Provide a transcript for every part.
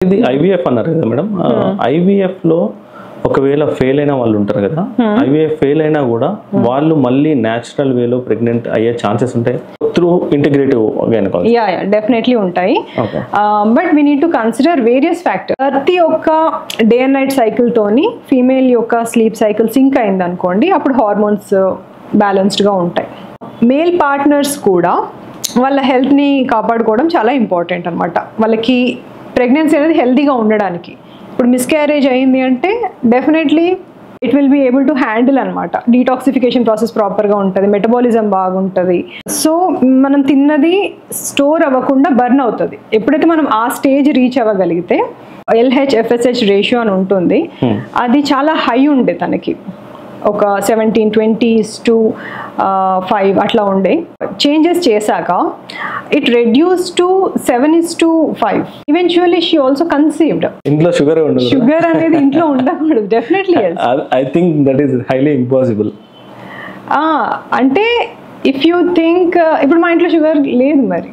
ఇది ఐవీఎఫ్ అన్నారు కదా మేడం, ఐవీఎఫ్ లో ఒకవేళ ఫెయిల్ అయిన వాళ్ళు ఉంటారు కదా, ఐవీఎఫ్ ఫెయిల్ అయినా కూడా వాళ్ళు మళ్ళీ న్యాచురల్ వేలో ప్రెగ్నెంట్ అయ్యే ఛాన్సెస్ ఉంటాయి through integrative gynaecology? Yeah definitely ఉంటాయి. But we need to consider various factors. ప్రతి ఒక్క డే అండ్ నైట్ సైకిల్ తోని ఫీమేల్ యొక్క స్లీప్ సైకిల్ సింక్ అయింది అనుకోండి, అప్పుడు హార్మోన్స్ బ్యాలెన్స్డ్ గా ఉంటాయి. మేల్ పార్ట్నర్స్ కూడా వాళ్ళ హెల్త్ ని కాపాడుకోవడం చాలా ఇంపార్టెంట్ అనమాట. వాళ్ళకి ప్రెగ్నెన్సీ అనేది హెల్తీగా ఉండడానికి. ఇప్పుడు మిస్క్యారేజ్ అయింది అంటే definitely it will be able to handle అనమాట. డీటాక్సిఫికేషన్ ప్రాసెస్ ప్రాపర్గా ఉంటుంది, మెటబాలిజం బాగుంటుంది. సో మనం తిన్నది స్టోర్ అవ్వకుండా బర్న్ అవుతుంది. ఎప్పుడైతే మనం ఆ స్టేజ్ రీచ్ అవ్వగలిగితే LH FSH రేషియో అని ఉంటుంది, అది చాలా హై ఉండే తనకి, ఒక 17:20:5 అట్లా ఉండే. చేంజెస్ చేశాక it reduce to 7:5. Eventually she also conceived. ఇంట్లో షుగర్ ఉండదు, షుగర్ అనేది ఇంట్లో ఉండకూడదు. Definitely I think that is highly impossible. అంటే ఇఫ్ యూ థింక్ ఇప్పుడు మా ఇంట్లో షుగర్ లేదు మరి.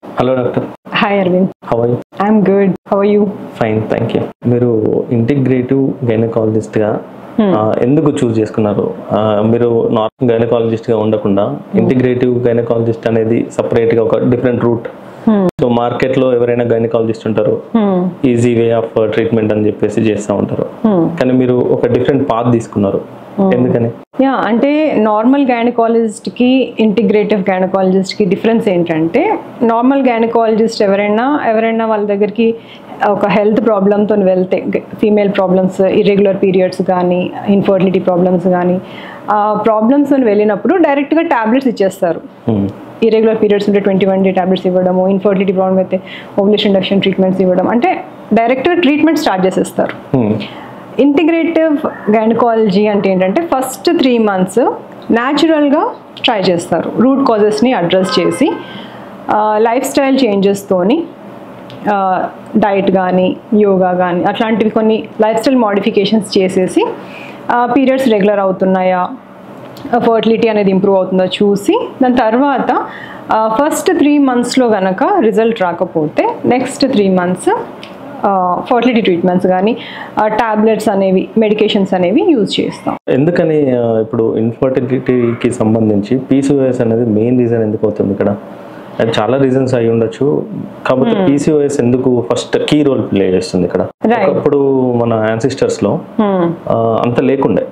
Hello doctor. Hi Aravind. How are you? I'm good. How are you? Fine, thank you. మీరు ఇంటిగ్రేటివ్ గైనకాలజిస్ట్ గా ఎందుకు చూస్ చేసుకున్నారు? మీరు నార్మల్ గైనకాలజిస్ట్ గా ఉండకుండా ఇంటిగ్రేటివ్ గైనకాలజిస్ట్ అనేది సపరేట్ గా ఒక డిఫరెంట్ రూట్. సో మార్కెట్ లో ఎవరైనా గైనకాలజిస్ట్ ఉంటారు, ఈజీ వే ఆఫ్ ట్రీట్మెంట్ అని చెప్పేసి చేస్తూ ఉంటారు, కానీ మీరు ఒక డిఫరెంట్ పాత్ తీసుకున్నారు, ఎందుకని? యా అంటే నార్మల్ గైనకాలజిస్ట్ కి ఇంటిగ్రేటివ్ గైనకాలజిస్ట్ కి డిఫరెన్స్ ఏంటంటే, నార్మల్ గైనకాలజిస్ట్ ఎవరైనా వాళ్ళ దగ్గరికి ఒక హెల్త్ ప్రాబ్లంతో వెళ్తే, ఫీమేల్ ప్రాబ్లమ్స్, ఇర్రెగ్యులర్ పీరియడ్స్ కానీ ఇన్ఫర్టిలిటీ ప్రాబ్లమ్స్ కానీ, ఆ ప్రాబ్లమ్స్ వెళ్ళినప్పుడు డైరెక్ట్గా టాబ్లెట్స్ ఇచ్చేస్తారు. ఇర్రెగ్యులర్ పీరియడ్స్ ఉంటే 21 day టాబ్లెట్స్ ఇవ్వడము, ఇన్ఫర్టిలిటీ ప్రాబ్లమ్ అయితే ఓవ్యులేషన్ ఇండక్షన్ ట్రీట్మెంట్స్ ఇవ్వడం, అంటే డైరెక్ట్గా ట్రీట్మెంట్ స్టార్ట్ చేసేస్తారు. ఇంటిగ్రేటివ్ గైనకాలజీ అంటే ఏంటంటే ఫస్ట్ 3 months న్యాచురల్గా ట్రై చేస్తారు. రూట్ కాజెస్ని అడ్రస్ చేసి లైఫ్ స్టైల్ చేంజెస్తోని, డైట్ కానీ యోగా కానీ అట్లాంటివి కొన్ని లైఫ్ స్టైల్ మోడిఫికేషన్స్ చేసేసి పీరియడ్స్ రెగ్యులర్ అవుతున్నాయా, ఫర్టిలిటీ అనేది ఇంప్రూవ్ అవుతుందో చూసి, దాని తర్వాత ఫస్ట్ 3 monthsలో కనుక రిజల్ట్ రాకపోతే నెక్స్ట్ 3 months ఫర్టిలిటీ ట్రీట్మెంట్స్ కానీ టాబ్లెట్స్ అనేవి, మెడికేషన్స్ అనేవి యూజ్ చేస్తాం. ఎందుకని ఇప్పుడు ఇన్ఫర్టిలిటీకి సంబంధించి PCOS అనేది మెయిన్ రీజన్ ఎందుకు అవుతుంది ఇక్కడ? చాలా రీజన్స్ అయి ఉండొచ్చు, కాకపోతే PCOS ఎందుకు ఫస్ట్ కీ రోల్ ప్లే చేస్తుంది ఇక్కడ? ఒకప్పుడు మన యాన్సిస్టర్స్ లో అంత లేకుండే,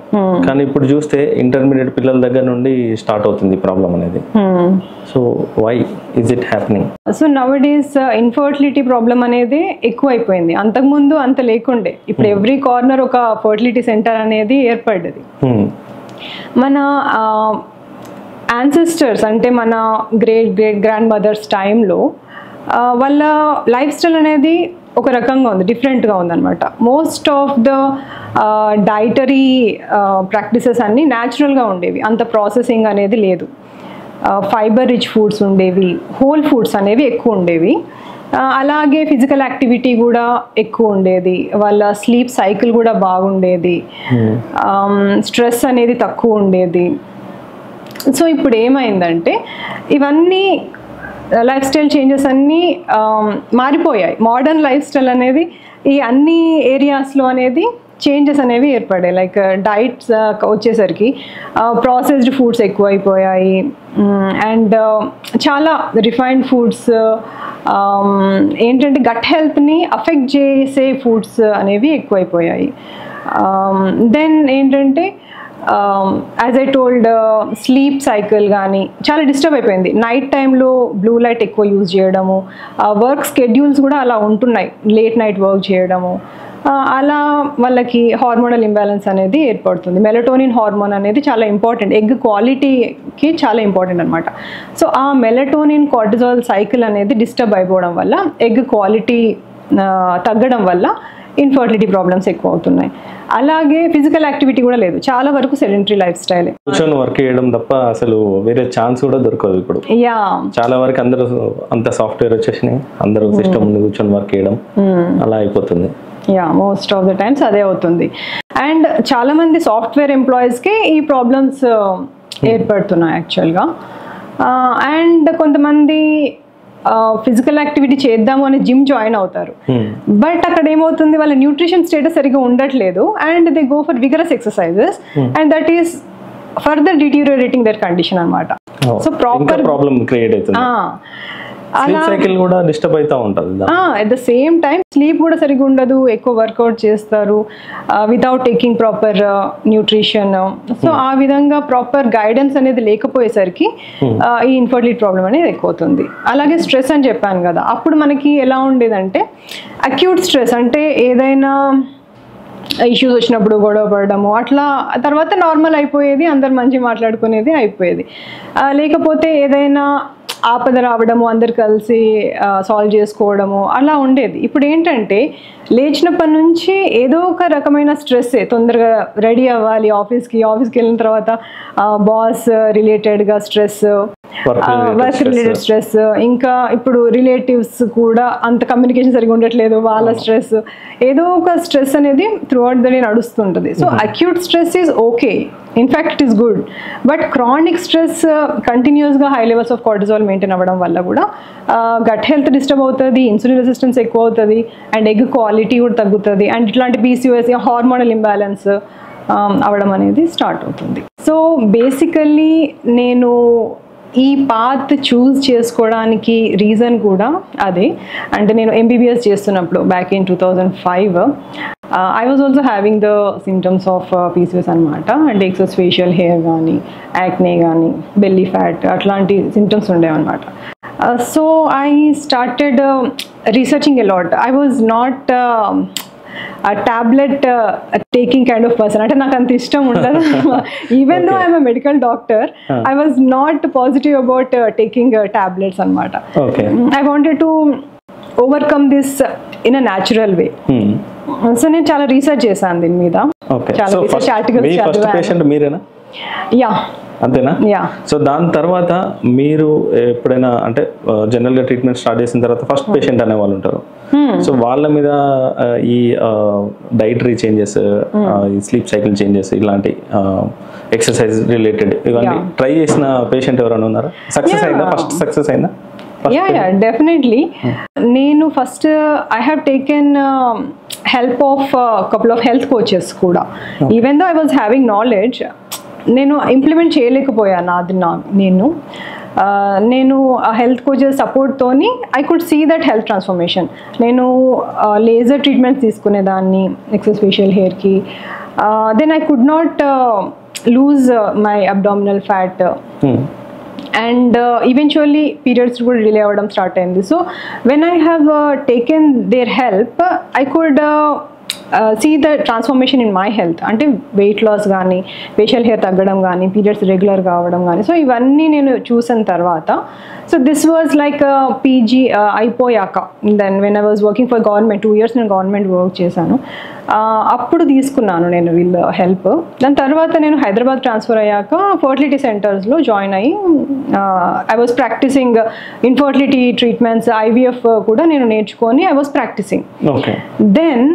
కానీ ఇప్పుడు చూస్తే ఇంటర్మీడియట్ పిల్లల దగ్గర నుండి స్టార్ట్ అవుతుంది ప్రాబ్లం అనేది. So why is it happening? So nowadays infertility problem అనేది ఎక్కువ అయిపోయింది. అంతకుముందు అంత లేకుండే, ఇప్పుడు ఎవ్రీ కార్నర్ ఒక ఫర్టిలిటీ సెంటర్ అనేది ఏర్పడ్డది. మన యాన్సిస్టర్స్ అంటే మన గ్రేట్ గ్రాండ్ మదర్స్ టైంలో వాళ్ళ లైఫ్ స్టైల్ అనేది ఒక రకంగా ఉంది, డిఫరెంట్గా ఉందన్నమాట. Most of the dietary practices అన్నీ న్యాచురల్గా ఉండేవి, అంత ప్రాసెసింగ్ అనేది లేదు. ఫైబర్ రిచ్ ఫుడ్స్ ఉండేవి, హోల్ ఫుడ్స్ అనేవి ఎక్కువ ఉండేవి. అలాగే ఫిజికల్ యాక్టివిటీ కూడా ఎక్కువ ఉండేది, వాళ్ళ స్లీప్ సైకిల్ కూడా బాగుండేది, స్ట్రెస్ అనేది తక్కువ ఉండేది. సో ఇప్పుడు ఏమైందంటే ఇవన్నీ లైఫ్ స్టైల్ చేంజెస్ అన్నీ మారిపోయాయి. మోడర్న్ లైఫ్ స్టైల్ అనేది ఈ అన్ని ఏరియాస్లో అనేది చేంజెస్ అనేవి ఏర్పడాయి. లైక్ డైట్స్ వచ్చేసరికి ప్రాసెస్డ్ ఫుడ్స్ ఎక్కువైపోయాయి, అండ్ చాలా రిఫైన్డ్ ఫుడ్స్, ఏంటంటే గట్ హెల్త్ని అఫెక్ట్ చేసే ఫుడ్స్ అనేవి ఎక్కువైపోయాయి. దెన్ ఏంటంటే as I told sleep cycle కానీ చాలా డిస్టర్బ్ అయిపోయింది. నైట్ టైంలో బ్లూ లైట్ ఎక్కువ యూజ్ చేయడము, వర్క్ స్కెడ్యూల్స్ కూడా అలా ఉంటున్నాయి, లేట్ నైట్ వర్క్ చేయడము, అలా వాళ్ళకి హార్మోనల్ ఇంబ్యాలెన్స్ అనేది ఏర్పడుతుంది. మెలటోనిన్ హార్మోన్ అనేది చాలా ఇంపార్టెంట్, ఎగ్ క్వాలిటీకి చాలా ఇంపార్టెంట్ అనమాట. సో ఆ మెలటోనిన్ కార్టిజాల్ సైకిల్ అనేది డిస్టర్బ్ అయిపోవడం వల్ల, ఎగ్ క్వాలిటీ తగ్గడం వల్ల ఇన్ఫర్టిలిటీ ప్రాబ్లమ్స్ ఎక్కువ అవుతున్నాయి. అలాగే ఫిజికల్ యాక్టివిటీ కూడా లేదు, చాలా వరకు సెడెంటరీ లైఫ్ స్టైల్, కూర్చొని వర్క్ చేయడం తప్ప అసలు వేరే ఛాన్స్ కూడా దొరకదు. ఇప్పుడు చాలా వరకు అందరూ అంత సాఫ్ట్వేర్ వచ్చేసినాయి, అందరూ సిస్టమ్ ముందు కూర్చొని వర్క్ చేయడం అలా అయిపోతుంది. మోస్ట్ ఆఫ్ ద టైమ్స్ అదే అవుతుంది. అండ్ చాలా మంది సాఫ్ట్వేర్ ఎంప్లాయీస్కి ఈ ప్రాబ్లమ్స్ ఏర్పడుతున్నాయి యాక్చువల్గా. అండ్ కొంతమంది ఫిజికల్ యాక్టివిటీ చేద్దాము అని జిమ్ జాయిన్ అవుతారు. బట్ అక్కడ ఏమవుతుంది, వాళ్ళ న్యూట్రిషన్ స్టేటస్ సరిగ్గా ఉండట్లేదు and they go for vigorous exercises and that is further deteriorating their condition అన్నమాట. సో ప్రాపర్ ప్రాబ్లం క్రియేట్ అవుతుంది. స్లీప్ సైకిల్ కూడా డిస్టర్బ్ అవుతా ఉంటుంది. At the same time sleep కూడా సరిగ్గా ఉండదు, ఎక్కువ వర్కౌట్ చేస్తారు without taking proper nutrition. So ఆ విధంగా ప్రాపర్ గైడెన్స్ అనేది లేకపోయేసరికి ఈ ఇన్ఫర్టిలిటీ ప్రాబ్లం అనేది ఎక్కువ అవుతుంది. అలాగే స్ట్రెస్ అని చెప్పాను కదా, అప్పుడు మనకి ఎలా ఉండేదంటే అక్యూట్ స్ట్రెస్ అంటే ఏదైనా ఇష్యూస్ వచ్చినప్పుడు గొడవ పడడము అట్లా, తర్వాత నార్మల్ అయిపోయేది, అందరు మంచిగా మాట్లాడుకునేది అయిపోయేది. లేకపోతే ఏదైనా ఆపద రావడము, అందరు కలిసి సాల్వ్ చేసుకోవడము అలా ఉండేది. ఇప్పుడు ఏంటంటే లేచినప్పటి నుంచి ఏదో ఒక రకమైన స్ట్రెస్, తొందరగా రెడీ అవ్వాలి ఆఫీస్కి వెళ్ళిన తర్వాత బాస్ రిలేటెడ్గా స్ట్రెస్, వర్క్ రిలేటెడ్ స్ట్రెస్, ఇంకా ఇప్పుడు రిలేటివ్స్ కూడా అంత కమ్యూనికేషన్ సరిగా ఉండట్లేదు, వాళ్ళ స్ట్రెస్, ఏదో ఒక స్ట్రెస్ అనేది త్రూ అవుట్ ద డే నడుస్తుంటుంది. So acute stress is okay, in fact it is good. But chronic stress కంటిన్యూస్గా high levels of cortisol maintain అవ్వడం వల్ల కూడా గట్ హెల్త్ డిస్టర్బ్ అవుతుంది, ఇన్సులిన్ రెసిస్టెన్స్ ఎక్కువ అవుతుంది అండ్ ఎగ్ క్వాలిటీ కూడా తగ్గుతుంది అండ్ ఇట్లాంటి పీసీఓఎస్ హార్మోనల్ ఇంబ్యాలెన్స్ అవ్వడం అనేది స్టార్ట్ అవుతుంది. సో బేసికల్లీ నేను ఈ పాత్ చూస్ చేసుకోవడానికి రీజన్ కూడా అదే. అంటే నేను ఎంబీబీఎస్ చేస్తున్నప్పుడు back in 2005 I was also having the symptoms of PCOS అనమాట. అంటే ఎక్సెస్ ఫేషియల్ హెయిర్ కానీ, యాక్నే కానీ, బెల్లీ ఫ్యాట్ అట్లాంటి సింటమ్స్ ఉండేవన్నమాట. So I started researching a lot. I was not tablet taking kind of person. అంటే నాకు అంత ఇష్టం ఉండదు. Even though I'm a medical doctor, I was not positive about taking tablets అనమాట. I wanted to overcome this in a natural way. So నేను చాలా research చేశాను దీని మీద, చాలా రీసెర్చ్ ఆర్టికల్స్ చదివాను. యా, అంతేనా? సో దాని తర్వాత మీరు ఎప్పుడైనా అంటే జనరల్గా ట్రీట్మెంట్ స్టార్ట్ చేసిన తర్వాత ఫస్ట్ పేషెంట్ అనే వాళ్ళు ఉంటారు. సో వాళ్ళ మీద ఈ డైటరీ చేంజెస్, ఈ స్లీప్ సైకిల్ చేంజెస్, ఇలాంటి ఎక్సర్సైజ్ రిలేటెడ్ ఇవన్నీ ట్రై చేసిన పేషెంట్ ఎవరైనా ఉన్నారా? సక్సెస్ అయిందా? ఫస్ట్ సక్సెస్ అయిందా? Yeah, definitely. నేను first I have taken help of couple of health coaches కూడా. Even though I was having knowledge, నేను ఇంప్లిమెంట్ చేయలేకపోయాను. అది నేను హెల్త్ కోచెస్ సపోర్ట్తోని I could see that health transformation. నేను లేజర్ ట్రీట్మెంట్స్ తీసుకునేదాన్ని ఎక్సెస్ ఫేషియల్ హెయిర్కి. Then I could not lose my abdominal fat and eventually periods would delay avadam start ayindi. So when I have taken their help, I could see the transformation in my health. Ante weight loss gaani, facial hair taggadam gaani, periods regular ga avadam gaani. So ivanni nenu chusana tarvata, so this was like a PG అయిపోయాక. Then when I was working for government 2 years నేను government work చేశాను. అప్పుడు తీసుకున్నాను నేను వీళ్ళ help. దాని తర్వాత నేను హైదరాబాద్ ట్రాన్స్ఫర్ అయ్యాక ఫర్టిలిటీ సెంటర్స్లో జాయిన్ అయ్యి I was practising infertility treatments, IVF కూడా నేను నేర్చుకొని I was practising. Then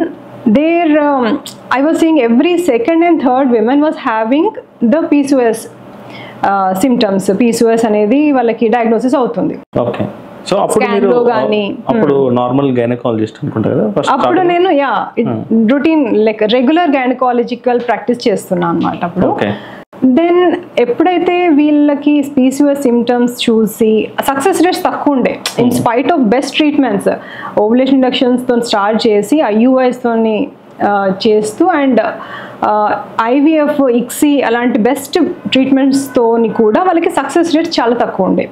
I was seeing every second and third women was having the PCOS symptoms. PCOS అనేది వాళ్ళకి డయాగ్నోసిస్ అవుతుంది. సో అప్పుడు నార్మల్ గైనకాలజిస్ట్ అనుకుంటా కదా? అప్పుడు నేను routine like regular gynaecological practice చేస్తున్నా అన్నమాట అప్పుడు. దెన్ ఎప్పుడైతే వీళ్ళకి PCOS సిమ్టమ్స్ చూసి సక్సెస్ రేట్స్ తక్కువ ఉండే, in spite of best treatments, ovulation ఇండక్షన్స్తో స్టార్ట్ చేసి IUIస్తోని చేస్తూ అండ్ IVF, ICSI అలాంటి బెస్ట్ ట్రీట్మెంట్స్తోని కూడా వాళ్ళకి సక్సెస్ రేట్స్ చాలా తక్కువ ఉండే.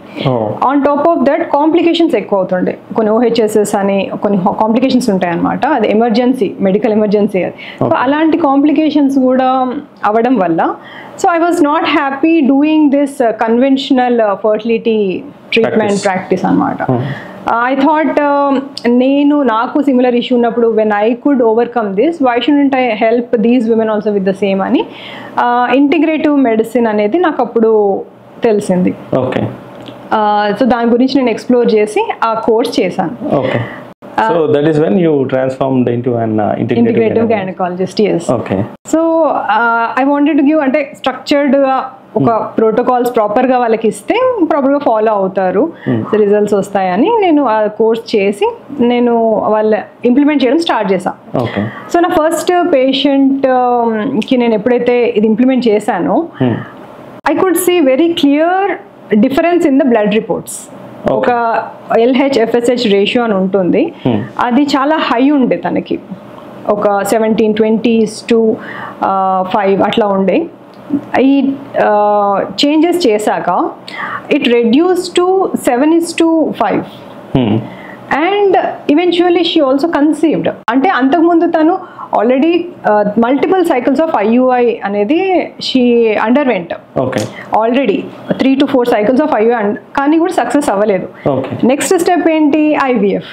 On top of that complications ఎక్కువ అవుతుండే. కొన్ని OHSS అని కొన్ని కాంప్లికేషన్స్ ఉంటాయి అన్నమాట. అది ఎమర్జెన్సీ, మెడికల్ ఎమర్జెన్సీ అది. సో అలాంటి కాంప్లికేషన్స్ కూడా అవ్వడం వల్ల so I was not happy doing this conventional fertility treatment practice అన్నమాట. I thought నాకు సిమిలర్ ఇష్యూ ఉన్నప్పుడు when I could overcome this, why shouldn't I help these women also with the same అని integrative medicine అనేది నాకు అప్పుడు తెలిసింది. So దాని గురించి నేను ఎక్స్ప్లోర్ చేసి ఆ కోర్స్ చేశాను. So that is when you transformed into an integrative gynecologist. Yes. So I wanted to give అంటే structured ఒక ప్రోటోకాల్స్ ప్రాపర్గా వాళ్ళకి ఇస్తే ప్రాపర్గా ఫాలో అవుతారు, రిజల్ట్స్ వస్తాయని నేను ఆ కోర్స్ చేసి నేను వాళ్ళ ఇంప్లిమెంట్ చేయడం స్టార్ట్ చేశాను. సో నా ఫస్ట్ పేషెంట్కి నేను ఎప్పుడైతే ఇది ఇంప్లిమెంట్ చేశానో I could see very clear difference in the blood reports. ఒక LH FSH రేషియో అని ఉంటుంది, అది చాలా హై ఉండే తనకి, ఒక 17:20:5 అట్లా ఉండే. ఈ చేంజెస్ చేశాక it reduce to 7:5 and eventually she also conceived. అంటే అంతకుముందు తను already multiple cycles of IUI అనేది she underwent already 3 to 4 cycles of IUI, కానీ కూడా సక్సెస్ అవ్వలేదు. నెక్స్ట్ స్టెప్ ఏంటి, IVF,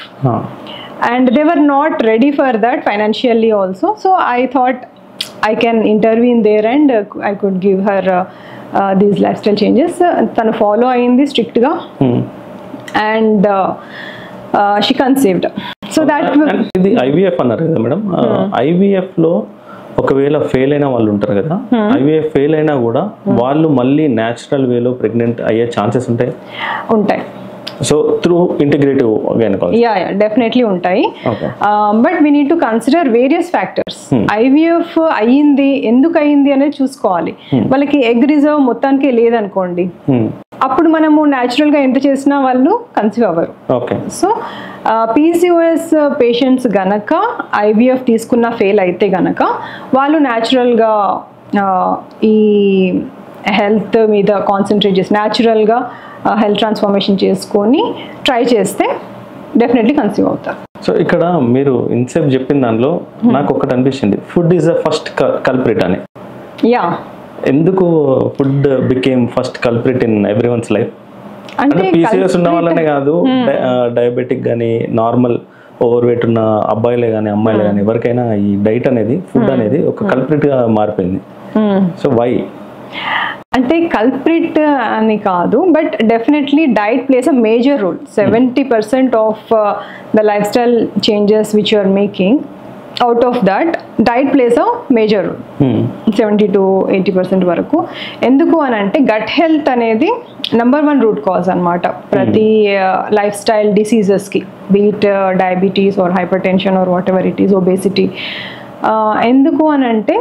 and they were not ready for that financially also. So I thought I can intervene there and I could give her these lifestyle changes. Tanu follow ayindi strict ga and she conceived. So that ఇది IVF అన్నారు కదా madam, IVF లో ఒకవేళ fail అయిన వాళ్ళు ఉంటారు కదా, IVF fail అయినా కూడా వాళ్ళు మళ్ళీ న్యాచురల్ వేలో ప్రెగ్నెంట్ అయ్యే ఛాన్సెస్ ఉంటాయి? So through integrative gynecology, yeah definitely ఉంటాయి. But we need to consider various factors. IVF అయ్యింది, ఎందుకు అయ్యింది అనేది చూసుకోవాలి. వాళ్ళకి ఎగ్ రిజర్వ్ మొత్తానికి లేదనుకోండి, అప్పుడు మనము న్యాచురల్ గా ఎంత చేసినా వాళ్ళు కన్సీవ్ అవ్వరు. సో PCOS పేషెంట్స్ గనక IVF తీసుకున్న ఫెయిల్ అయితే గనక వాళ్ళు న్యాచురల్ గా ఈ హెల్త్ మీద కాన్సన్ట్రేట్ చేసి న్యాచురల్ గా హెల్త్ ట్రాన్స్ఫర్మేషన్ చేసుకొని ట్రై చేస్తే డెఫినెట్లీ కన్సీవ్ అవుతారు. సో ఇక్కడ మీరు ఇన్సెప్ట్ చెప్పిన దానిలో నాకు ఒకటి అనిపించింది, food is the first culprit అని. యా, ఎందుకు food became first culprit in everyone's life? అంటే PCOS ఉన్న వాళ్ళనే కాదు, డయాబెటిక్ కానీ నార్మల్ ఓవర్ వెయిట్ ఉన్న అబ్బాయిలే కానీ అమ్మాయిలే కానీ ఎవరికైనా ఈ డైట్ అనేది, ఫుడ్ అనేది ఒక కల్ప్రిట్ గా మారిపోయింది. So why? అంటే కల్ప్రిట్ అని కాదు, but definitely diet plays a major role. 70% of the life style changes which you are making, out of that diet plays a major role, 70 to 80% వరకు. ఎందుకు అని అంటే గట్ హెల్త్ అనేది నెంబర్ 1 రూట్ కాజ్ అనమాట ప్రతి life style డిసీజెస్కి, be it diabetes or hypertension or whatever it is, obesity. ఎందుకు అని అంటే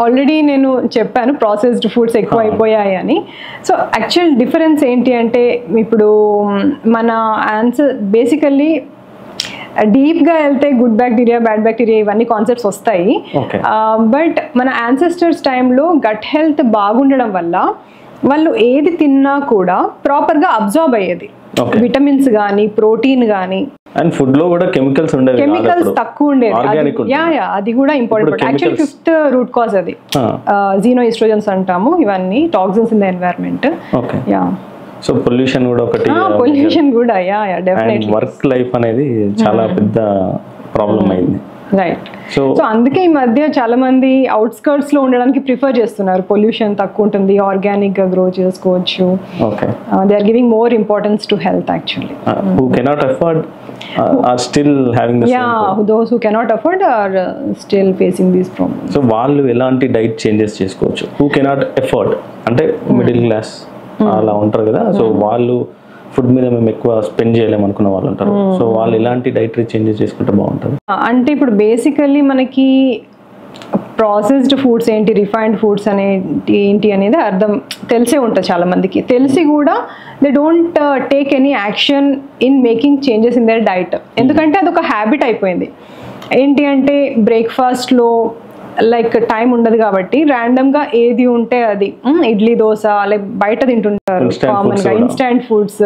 ఆల్రెడీ నేను చెప్పాను ప్రాసెస్డ్ ఫుడ్స్ ఎక్కువ అయిపోయాయి అని. సో యాక్చువల్ డిఫరెన్స్ ఏంటి అంటే, ఇప్పుడు మన ఆన్సర్ బేసికల్లీ డీప్గా వెళ్తే గుడ్ బ్యాక్టీరియా బ్యాడ్ బ్యాక్టీరియా ఇవన్నీ కాన్సెప్ట్స్ వస్తాయి. బట్ మన యాన్సెస్టర్స్ టైంలో గట్ హెల్త్ బాగుండడం వల్ల వాళ్ళు ఏది తిన్నా కూడా ప్రాపర్గా అబ్జార్బ్ అయ్యేది, విటమిన్స్ కానీ ప్రోటీన్ కానీ. అండ్ ఫుడ్ లో కూడా కెమికల్స్ ఉండేవి, కెమికల్స్ తక్కువ ఉండేది. అది కూడా important. Actually 5th root cause అది జీనో ఈస్ట్రోజన్స్ అంటాము, ఇవన్నీ toxins in the environment. Yeah, so pollution కూడా ఒకటి, పొల్యూషన్ కూడా డెఫినెట్లీ. వర్క్ లైఫ్ అనేది చాలా పెద్ద ప్రాబ్లం అయింది. రైట్. సో అందుకే ఈ మధ్య చాలా మంది అవుట్స్కర్ట్స్ లో ఉండడానికి ప్రిఫర్ చేస్తున్నారు, పొల్యూషన్ తక్కువ ఉంటుంది, ఆర్గానిక్ గా గ్రో చేసుకోవచ్చు. They are giving more importance to health actually. Who cannot afford are still having the same problem. Those who cannot afford are still facing these problems. So వాళ్ళు ఎలాంటి diet changes చేసుకోవచ్చు? Who cannot afford అంటే middle class అలా ఉంటారు కదా, so వాళ్ళు food మీద మేము ఎక్కువ స్పెండ్ చేయలేము అనుకున్న వాళ్ళు ఉంటారు. సో వాళ్ళు ఎలాంటి డైటరీ చేంజెస్ చేసుకుంటే బాగుంటుంది? అంటే ఇప్పుడు బేసికల్లీ మనకి ప్రాసెస్డ్ ఫుడ్స్ ఏంటి, రిఫైన్డ్ ఫుడ్స్ ఏంటి అనేది అర్థం తెలిసే ఉంటుంది చాలా మందికి. తెలిసి కూడా they don't take any action in making changes in their diet. ఎందుకంటే అదొక హ్యాబిట్ అయిపోయింది. ఏంటి అంటే బ్రేక్ఫాస్ట్లో లైక్ టైం ఉండదు కాబట్టి ర్యాండమ్గా ఏది ఉంటే అది, ఇడ్లీ దోశ లైక్ బయట తింటుంటారు కామన్గా, ఇన్స్టాంట్ ఫుడ్స్,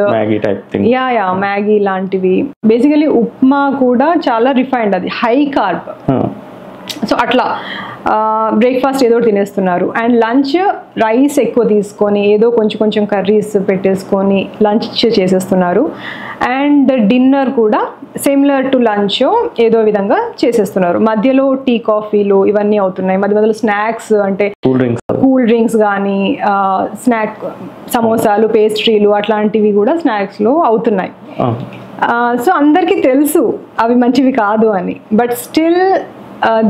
మ్యాగీ లాంటివి. బేసికలీ ఉప్మా కూడా చాలా రిఫైన్డ్, అది హై కార్బ్. సో అట్లా బ్రేక్ఫాస్ట్ ఏదో తినేస్తున్నారు. అండ్ లంచ్ రైస్ ఎక్కువ తీసుకొని ఏదో కొంచెం కొంచెం కర్రీస్ పెట్టేసుకొని లంచ్ చేసేస్తున్నారు. అండ్ డిన్నర్ కూడా సిమిలర్ టు లంచ్ ఏదో విధంగా చేసేస్తున్నారు. మధ్యలో టీ కాఫీలు ఇవన్నీ అవుతున్నాయి. మధ్య మధ్యలో స్నాక్స్ అంటే కూల్ డ్రింక్స్ కానీ స్నాక్ సమోసాలు పేస్ట్రీలు అట్లాంటివి కూడా స్నాక్స్లో అవుతున్నాయి. సో అందరికీ తెలుసు అవి మంచివి కాదు అని, but still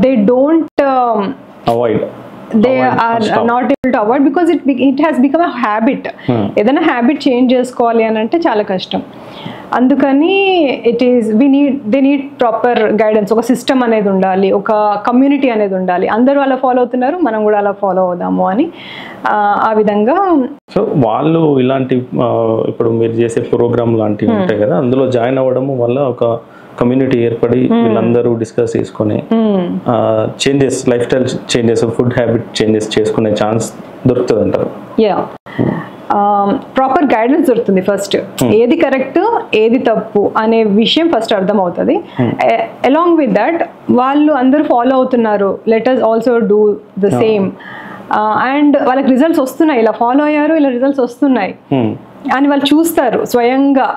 they don't they are not able to avoid because it has become a habit. ఏదైనా హ్యాబిట్ చేంజ్ చేసుకోవాలి అని అంటే చాలా కష్టం. అందుకని దే నీడ్ ప్రాపర్ గైడెన్స్. ఒక సిస్టమ్ అనేది ఉండాలి, ఒక కమ్యూనిటీ అనేది ఉండాలి. అందరూ అలా ఫాలో అవుతున్నారు, మనం కూడా అలా ఫాలో అవుదాము అని ఆ విధంగా. సో వాళ్ళు ఇలాంటి ఇప్పుడు మీరు చేసే ప్రోగ్రామ్ లాంటివి ఉంటాయి కదా, అందులో జాయిన్ అవ్వడము వల్ల ఒక కమ్యూనిటీ ఏర్పడి వీళ్ళందరూ డిస్కస్ చేసుకుని changes, life style changes, food habit changes చేసుకునే ఛాన్స్ దొరుకుతుంది అంటారు. ప్రాపర్ గైడెన్స్ దొరుకుతుంది. ఫస్ట్ ఏది కరెక్ట్ ఏది తప్పు అనే విషయం ఫస్ట్ అర్థం అవుతుంది. అలాంగ్ విత్ దట్ వాళ్ళు అందరూ ఫాలో అవుతున్నారు, let us also do the same. And వాళ్ళకి రిజల్ట్స్ వస్తున్నాయి, ఇలా ఫాలో అయ్యారు, ఇలా రిజల్ట్స్ వస్తున్నాయి అని వాళ్ళు చూస్తారు స్వయంగా.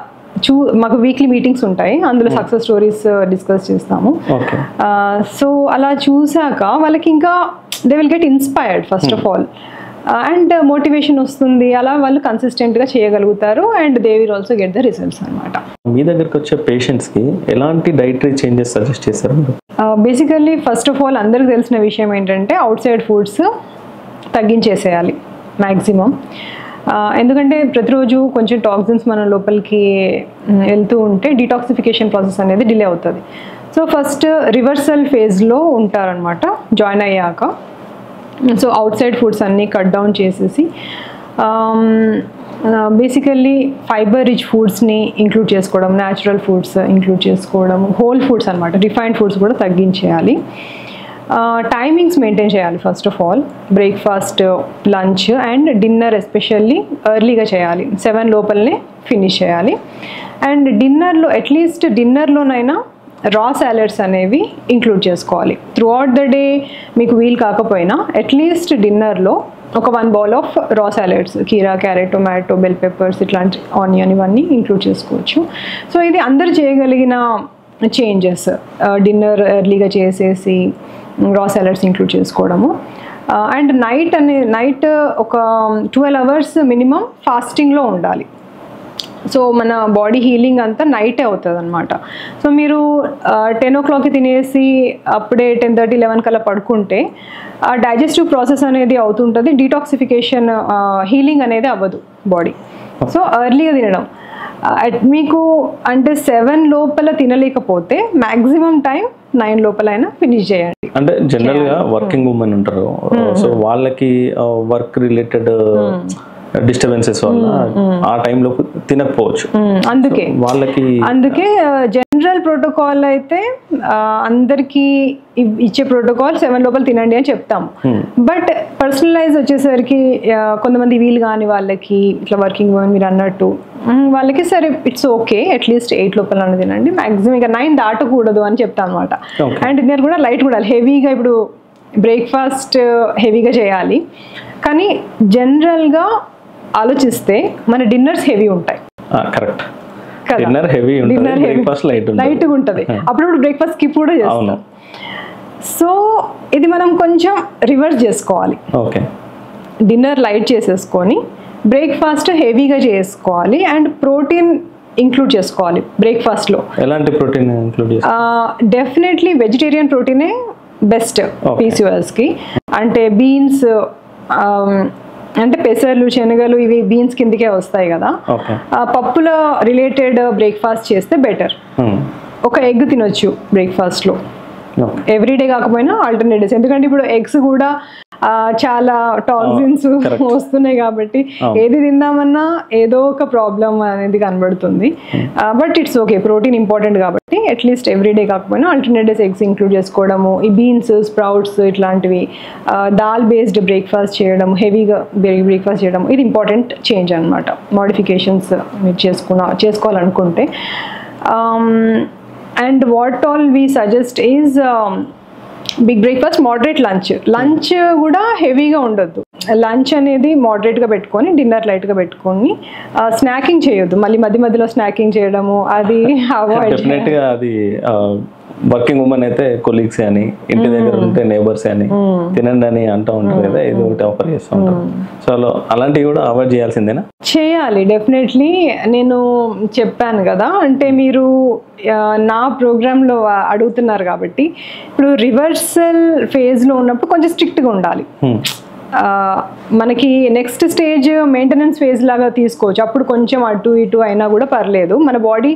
మాకు వీక్లీ మీటింగ్స్ ఉంటాయి, అందులో సక్సెస్ స్టోరీస్ డిస్కస్ చేస్తాము. సో అలా చూసాక వాళ్ళకి ఇంకా they will get inspired first of all, and motivation వస్తుంది. అలా వాళ్ళు కన్సిస్టెంట్గా చేయగలుగుతారు and they will also get the results అనమాట. మీ దగ్గరకు వచ్చే పేషెంట్స్కి ఎలాంటి డైటరీ చేంజెస్ సజెస్ట్ చేస్తారు? బేసికల్లీ ఫస్ట్ ఆఫ్ ఆల్ అందరికి తెలిసిన విషయం ఏంటంటే అవుట్ సైడ్ ఫుడ్స్ తగ్గించేసేయాలి మ్యాక్సిమం. ఎందుకంటే ప్రతిరోజు కొంచెం టాక్సిన్స్ మన లోపలికి వెళ్తూ ఉంటే డీటాక్సిఫికేషన్ ప్రాసెస్ అనేది డిలే అవుతుంది. సో ఫస్ట్ రివర్సల్ ఫేజ్లో ఉంటారనమాట జాయిన్ అయ్యాక. సో అవుట్ సైడ్ ఫుడ్స్ అన్నీ కట్ డౌన్ చేసేసి బేసికల్లీ ఫైబర్ రిచ్ ఫుడ్స్ని ఇంక్లూడ్ చేసుకోవడం, న్యాచురల్ ఫుడ్స్ ఇంక్లూడ్ చేసుకోవడం, హోల్ ఫుడ్స్ అనమాట, రిఫైన్డ్ ఫుడ్స్ కూడా తగ్గించేయాలి. టైమింగ్స్ మెయింటైన్ చేయాలి. First of all breakfast, lunch and dinner especially ఎర్లీగా చేయాలి, 7 లోపలనే ఫినిష్ చేయాలి. అండ్ డిన్నర్లో అట్లీస్ట్ డిన్నర్లోనైనా రా సాలెడ్స్ అనేవి ఇంక్లూడ్ చేసుకోవాలి. త్రూ అవుట్ ద డే మీకు వీలు కాకపోయినా అట్లీస్ట్ డిన్నర్లో ఒక 1 బౌల్ ఆఫ్ రా సాలెడ్స్, కీరా, క్యారెట్, టొమాటో, బెల్ పెప్పర్స్, ఇట్లాంటి ఆనియన్ ఇవన్నీ ఇంక్లూడ్ చేసుకోవచ్చు. సో ఇది అందరు చేయగలిగిన చేంజెస్. డిన్నర్ ఎర్లీగా చేసేసి రా సాలెడ్స్ ఇంక్లూడ్ చేసుకోవడము. అండ్ నైట్ ఒక 12 అవర్స్ మినిమం ఫాస్టింగ్లో ఉండాలి. సో మన బాడీ హీలింగ్ అంతా నైటే అవుతుంది అనమాట. సో మీరు 10 o'clock తినేసి అప్పుడే 10:30, 11 కల్లా పడుకుంటే డైజెస్టివ్ ప్రాసెస్ అనేది అవుతుంటుంది, డీటాక్సిఫికేషన్ హీలింగ్ అనేది అవ్వదు బాడీ. సో ఎర్లీగా తినడం, మీకు అంటే 7 లోపల తినలేకపోతే మ్యాక్సిమం టైం 9 లోపలైనా ఫినిష్ చేయండి. అంటే జనరల్ గా వర్కింగ్ ఉమెన్ ఉంటారు, సో వాళ్ళకి వర్క్ రిలేటెడ్ డిస్టర్బెన్సెస్ వల్ల ఆ టైంలో తినకపోవచ్చు. అందుకే జనరల్ ప్రోటోకాల్ అయితే అందరికీ ఇచ్చే ప్రోటోకాల్ 7 లోపల తినండి అని చెప్తాము. బట్ పర్సనలైజ్ వచ్చేసరికి కొంతమంది వీలు కాని వాళ్ళకి, ఇట్లా వర్కింగ్ ఉమెన్ మీరు అన్నట్టు వాళ్ళకి సరే ఇట్స్ ఓకే, అట్లీస్ట్ 8 లోపల తినండి, మ్యాక్సిమం ఇక 9 దాటకూడదు అని చెప్తాం అనమాట. అండ్ డిన్నర్ కూడా లైట్ కూడా హెవీగా, ఇప్పుడు బ్రేక్ఫాస్ట్ హెవీగా చేయాలి, కానీ జనరల్గా ఆలోచిస్తే మన డిన్నర్స్ హెవీ ఉంటాయి. కరెక్ట్, డిన్నర్ హెవీ ఉంటుంది, బ్రేక్ఫాస్ట్ లైట్గా ఉంటుంది. అప్పుడప్పుడు బ్రేక్ఫాస్ట్ స్కిప్ కూడా చేస్తాం. సో ఇది మనం కొంచెం రివర్స్ చేసుకోవాలి. ఓకే, డిన్నర్ లైట్ చేసేసుకొని బ్రేక్ఫాస్ట్ హెవీగా చేసుకోవాలి అండ్ ప్రోటీన్ ఇంక్లూడ్ చేసుకోవాలి బ్రేక్ఫాస్ట్లో. ఎలాంటి ప్రోటీన్ ఇంక్లూడ్ చేసుకోవాలి? డెఫినెట్లీ వెజిటేరియన్ ప్రోటీనే బెస్ట్ పీసీఓఎస్కి. అంటే బీన్స్, అంటే పెసర్లు, శనగలు, ఇవి బీన్స్ కిందకే వస్తాయి కదా. పప్పుల రిలేటెడ్ బ్రేక్ఫాస్ట్ చేస్తే బెటర్. ఒక ఎగ్ తినొచ్చు బ్రేక్ఫాస్ట్లో, ఎవ్రీడే కాకపోయినా ఆల్టర్నేట్ డేస్. ఎందుకంటే ఇప్పుడు ఎగ్స్ కూడా చాలా టాక్సిన్స్ వస్తున్నాయి కాబట్టి ఏది తిందామన్నా ఏదో ఒక ప్రాబ్లం అనేది కనబడుతుంది. But it's okay, protein important కాబట్టి అట్లీస్ట్ ఎవ్రీడే కాకపోయినా ఆల్టర్నేట్ డేస్ ఎగ్స్ ఇంక్లూడ్ చేసుకోవడము, ఈ బీన్స్, స్ప్రౌట్స్ ఇట్లాంటివి, దాల్ బేస్డ్ బ్రేక్ఫాస్ట్ చేయడం, హెవీగా బ్రేక్ఫాస్ట్ చేయడం, ఇది ఇంపార్టెంట్ చేంజ్ అనమాట. మోడిఫికేషన్స్ మీరు చేసుకోవాలనుకుంటే. And what all we suggest is big breakfast, moderate lunch కూడా హెవీగా ఉండొద్దు. లంచ్ అనేది మోడరేట్గా పెట్టుకొని డిన్నర్ లైట్గా పెట్టుకొని స్నాకింగ్ చేయొద్దు. మళ్ళీ మధ్యలో స్నాకింగ్ చేయడము అది అవాయిడ్. డెఫినెట్గా అది వర్కింగ్ ఉమెన్ అయితే కొలీగ్స్ అని, ఇంటి దగ్గర ఉంటే నేబర్స్ అని తినండి అని అంటూ ఉంటారు కదా, ఇది ఒకటి ఆఫర్ చేస్తూ ఉంటారు. సో అలాంటివి కూడా అవాయిడ్ చేయాల్సిందేనా? చేయాలి డెఫినెట్లీ. నేను చెప్పాను కదా, అంటే మీరు నా ప్రోగ్రాంలో అడుగుతున్నారు కాబట్టి, ఇప్పుడు రివర్సల్ ఫేజ్లో ఉన్నప్పుడు కొంచెం స్ట్రిక్ట్గా ఉండాలి. మనకి నెక్స్ట్ స్టేజ్ మెయింటెనెన్స్ ఫేజ్ లాగా తీసుకోవచ్చు. అప్పుడు కొంచెం అటు ఇటు అయినా కూడా పర్లేదు, మన body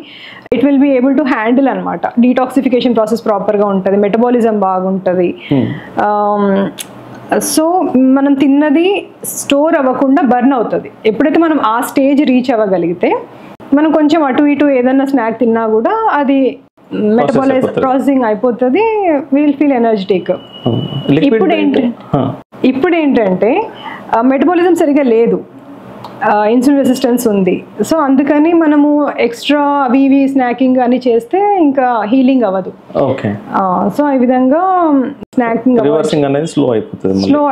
it will be able to handle అనమాట. డీటాక్సిఫికేషన్ ప్రాసెస్ ప్రాపర్గా ఉంటుంది, మెటబాలిజం బాగుంటుంది. సో మనం తిన్నది స్టోర్ అవ్వకుండా బర్న్ అవుతుంది. ఎప్పుడైతే మనం ఆ స్టేజ్ రీచ్ అవ్వగలిగితే, మనం కొంచెం అటు ఇటు ఏదన్నా స్నాక్ తిన్నా కూడా అది మెటబాలైజ్ ప్రాసెసింగ్ అయిపోతుంది, విల్ ఫీల్ ఎనర్జెటిక్. ఇప్పుడు ఏంటంటే మెటబాలిజం సరిగా లేదు, ఇన్సులిన్ రెసిస్టెన్స్ ఉంది. సో అందుకని మనము ఎక్స్ట్రా అవి స్నాకింగ్ అని చేస్తే ఇంకా హీలింగ్ అవ్వదు. సో ఈ విధంగా స్నాకింగ్ స్లో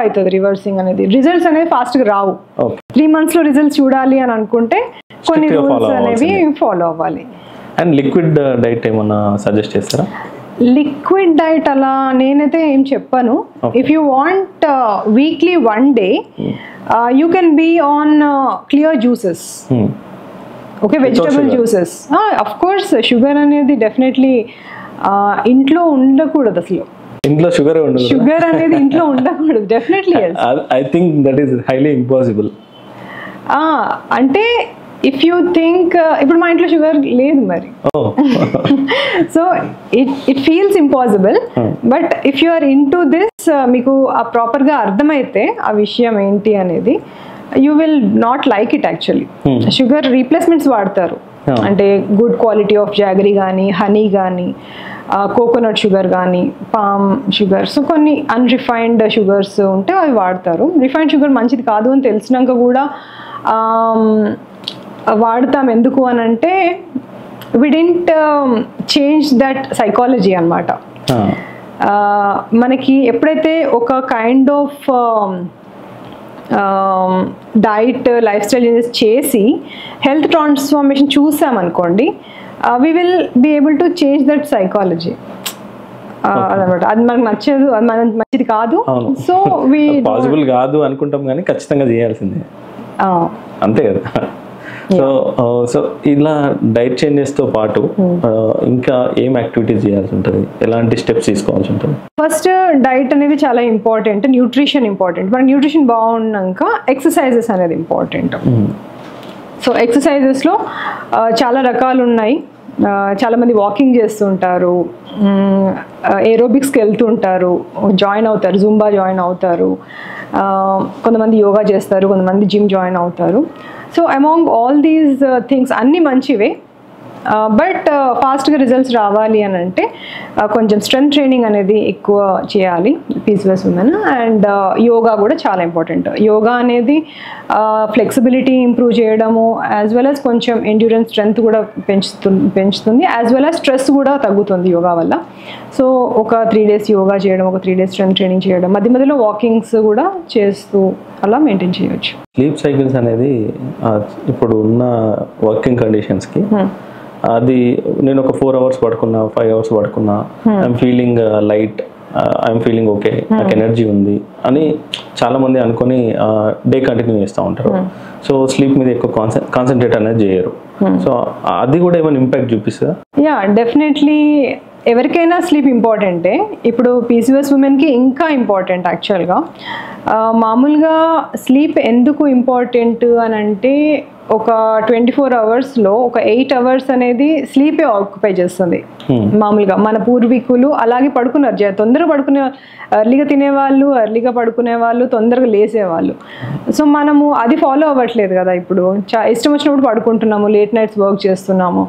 అవుతుంది. రివర్సింగ్ అనేది రిజల్ట్స్ అనేది ఫాస్ట్గా రావు. 3 months లో రిజల్ట్స్ చూడాలి అని అనుకుంటే కొన్ని రూల్స్ అనేవి ఫాలో అవ్వాలి. అండ్ లిక్విడ్ డైట్ ఏమన్నా సజెస్ట్ చేస్తారా? లిక్విడ్ డైట్ అలా నేనైతే ఏం చెప్పను. If you want weekly 1 day you can be on clear juices. Okay, vegetable juices. Of course sugar అనేది డెఫినెట్లీ ఇంట్లో ఉండకూడదు. అసలు ఇంట్లో షుగర్ అనేది ఇంట్లో ఉండకూడదు. Definitely I think that is highly impossible. అంటే ఇఫ్ యూ థింక్ ఇప్పుడు మా ఇంట్లో షుగర్ లేదు మరి, so it feels impossible. But if you are in to this, మీకు ఆ ప్రాపర్గా అర్థమైతే ఆ విషయం ఏంటి అనేది, you will not like it actually. Sugar replacements వాడతారు, అంటే గుడ్ క్వాలిటీ ఆఫ్ జాగరీ కానీ, హనీ కానీ, కోకోనట్ షుగర్ కానీ, పామ్ షుగర్, సో కొన్ని అన్రిఫైన్డ్ షుగర్స్ ఉంటే అవి వాడతారు. రిఫైన్డ్ షుగర్ మంచిది కాదు అని తెలిసినాక కూడా వాడతాం. ఎందుకు అని అంటే we didn't change that psychology అనమాట. మనకి ఎప్పుడైతే ఒక kind of diet life style చేసి హెల్త్ ట్రాన్స్ఫర్మేషన్ చూసామనుకోండి, we will be able to change that psychology అదనమాట. అది మనకు నచ్చదు, అది మనకు మంచిది కాదు. సో పాసిబుల్ కాదు అనుకుంటాం కానీ ఖచ్చితంగా చేయాల్సిందే, అంతే కదా. సో ఇలా డైట్ చేంజెస్తో పాటు ఇంకా ఏం యాక్టివిటీస్ చేయాల్సి ఉంటుంది, ఎలాంటి స్టెప్స్ తీసుకోవాల్సి ఉంటుంది? ఫస్ట్ డైట్ అనేది చాలా ఇంపార్టెంట్, న్యూట్రిషన్ ఇంపార్టెంట్. మన న్యూట్రిషన్ బాగున్నాక ఎక్సర్సైజెస్ అనేది ఇంపార్టెంట్. సో ఎక్సర్సైజెస్లో చాలా రకాలు ఉన్నాయి. చాలామంది వాకింగ్ చేస్తుంటారు, ఏరోబిక్స్కి వెళ్తుంటారు, జాయిన్ అవుతారు, జుంబా జాయిన్ అవుతారు, కొంతమంది యోగా చేస్తారు, కొంతమంది జిమ్ జాయిన్ అవుతారు. So among all these things అన్నీ మంచివే. బట్ ఫాస్ట్గా రిజల్ట్స్ రావాలి అని అంటే కొంచెం స్ట్రెంత్ ట్రైనింగ్ అనేది ఎక్కువ చేయాలి పీసీఓఎస్ ఉమెన్. అండ్ యోగా కూడా చాలా ఇంపార్టెంట్. యోగా అనేది ఫ్లెక్సిబిలిటీ ఇంప్రూవ్ చేయడము, యాజ్ వెల్ యాజ్ కొంచెం ఎండ్యూరెన్స్ స్ట్రెంత్ కూడా పెంచుతుంది, యాజ్ వెల్ యాజ్ స్ట్రెస్ కూడా తగ్గుతుంది యోగా వల్ల. సో ఒక 3 days యోగా చేయడం, ఒక 3 days స్ట్రెంత్ ట్రైనింగ్ చేయడం, మధ్య మధ్యలో వాకింగ్స్ కూడా చేస్తూ అలా మెయింటైన్ చేయవచ్చు. స్లీప్ సైకిల్స్ అనేది ఇప్పుడు ఉన్న వర్కింగ్ కండిషన్స్కి, అది నేను ఒక 4 hours పడుకున్నా, 5 hours పడుకున్నా, I'm feeling light, I'm feeling okay, నాకు ఎనర్జీ ఉంది అని చాలా మంది అనుకొని డే కంటిన్యూ చేస్తూ ఉంటారు. సో స్లీప్ మీద ఎక్కువ కాన్సన్ట్రేట్ అనేది చేయరు. సో అది కూడా ఏమైనా ఇంపాక్ట్ చూపిస్తుందా? Yeah, definitely. ఎవరికైనా స్లీప్ ఇంపార్టెంటే. ఇప్పుడు పీసీఓఎస్ ఉమెన్కి ఇంకా ఇంపార్టెంట్ యాక్చువల్గా. మామూలుగా స్లీప్ ఎందుకు ఇంపార్టెంట్ అని అంటే, ఒక 24 hours-లో ఒక 8 hours అనేది స్లీపే ఆక్యుపై చేస్తుంది. మామూలుగా మన పూర్వీకులు అలాగే పడుకున్నారు, తొందరగా పడుకునే, ఎర్లీగా తినేవాళ్ళు, ఎర్లీగా పడుకునే వాళ్ళు, తొందరగా లేసేవాళ్ళు. సో మనము అది ఫాలో అవ్వట్లేదు కదా. ఇప్పుడు ఇష్టం వచ్చినప్పుడు పడుకుంటున్నాము, లేట్ నైట్స్ వర్క్ చేస్తున్నాము.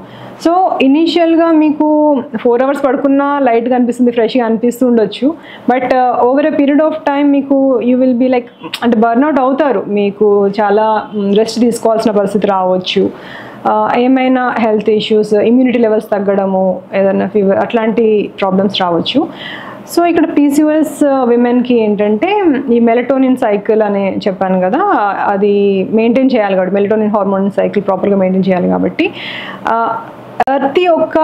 సో ఇనీషియల్గా మీకు 4 hours పడుకున్నా లైట్గా అనిపిస్తుంది, ఫ్రెష్గా అనిపిస్తూ ఉండొచ్చు. But over a period of time మీకు యూ విల్ బీ లైక్, అంటే బర్న్అవుట్ అవుతారు, మీకు చాలా రెస్ట్ తీసుకోవాల్సిన పరిస్థితి రావచ్చు, ఏమైనా హెల్త్ ఇష్యూస్, ఇమ్యూనిటీ లెవెల్స్ తగ్గడము, ఏదైనా ఫీవర్, అట్లాంటి ప్రాబ్లమ్స్ రావచ్చు. సో ఇక్కడ పీసీఓఎస్ విమెన్కి ఏంటంటే ఈ మెలటోనిన్ సైకిల్ అని చెప్పాను కదా, అది మెయింటైన్ చేయాలి కాబట్టి, మెలటోనిన్ హార్మోన్ సైకిల్ ప్రాపర్గా మెయింటైన్ చేయాలి కాబట్టి ప్రతి ఒక్క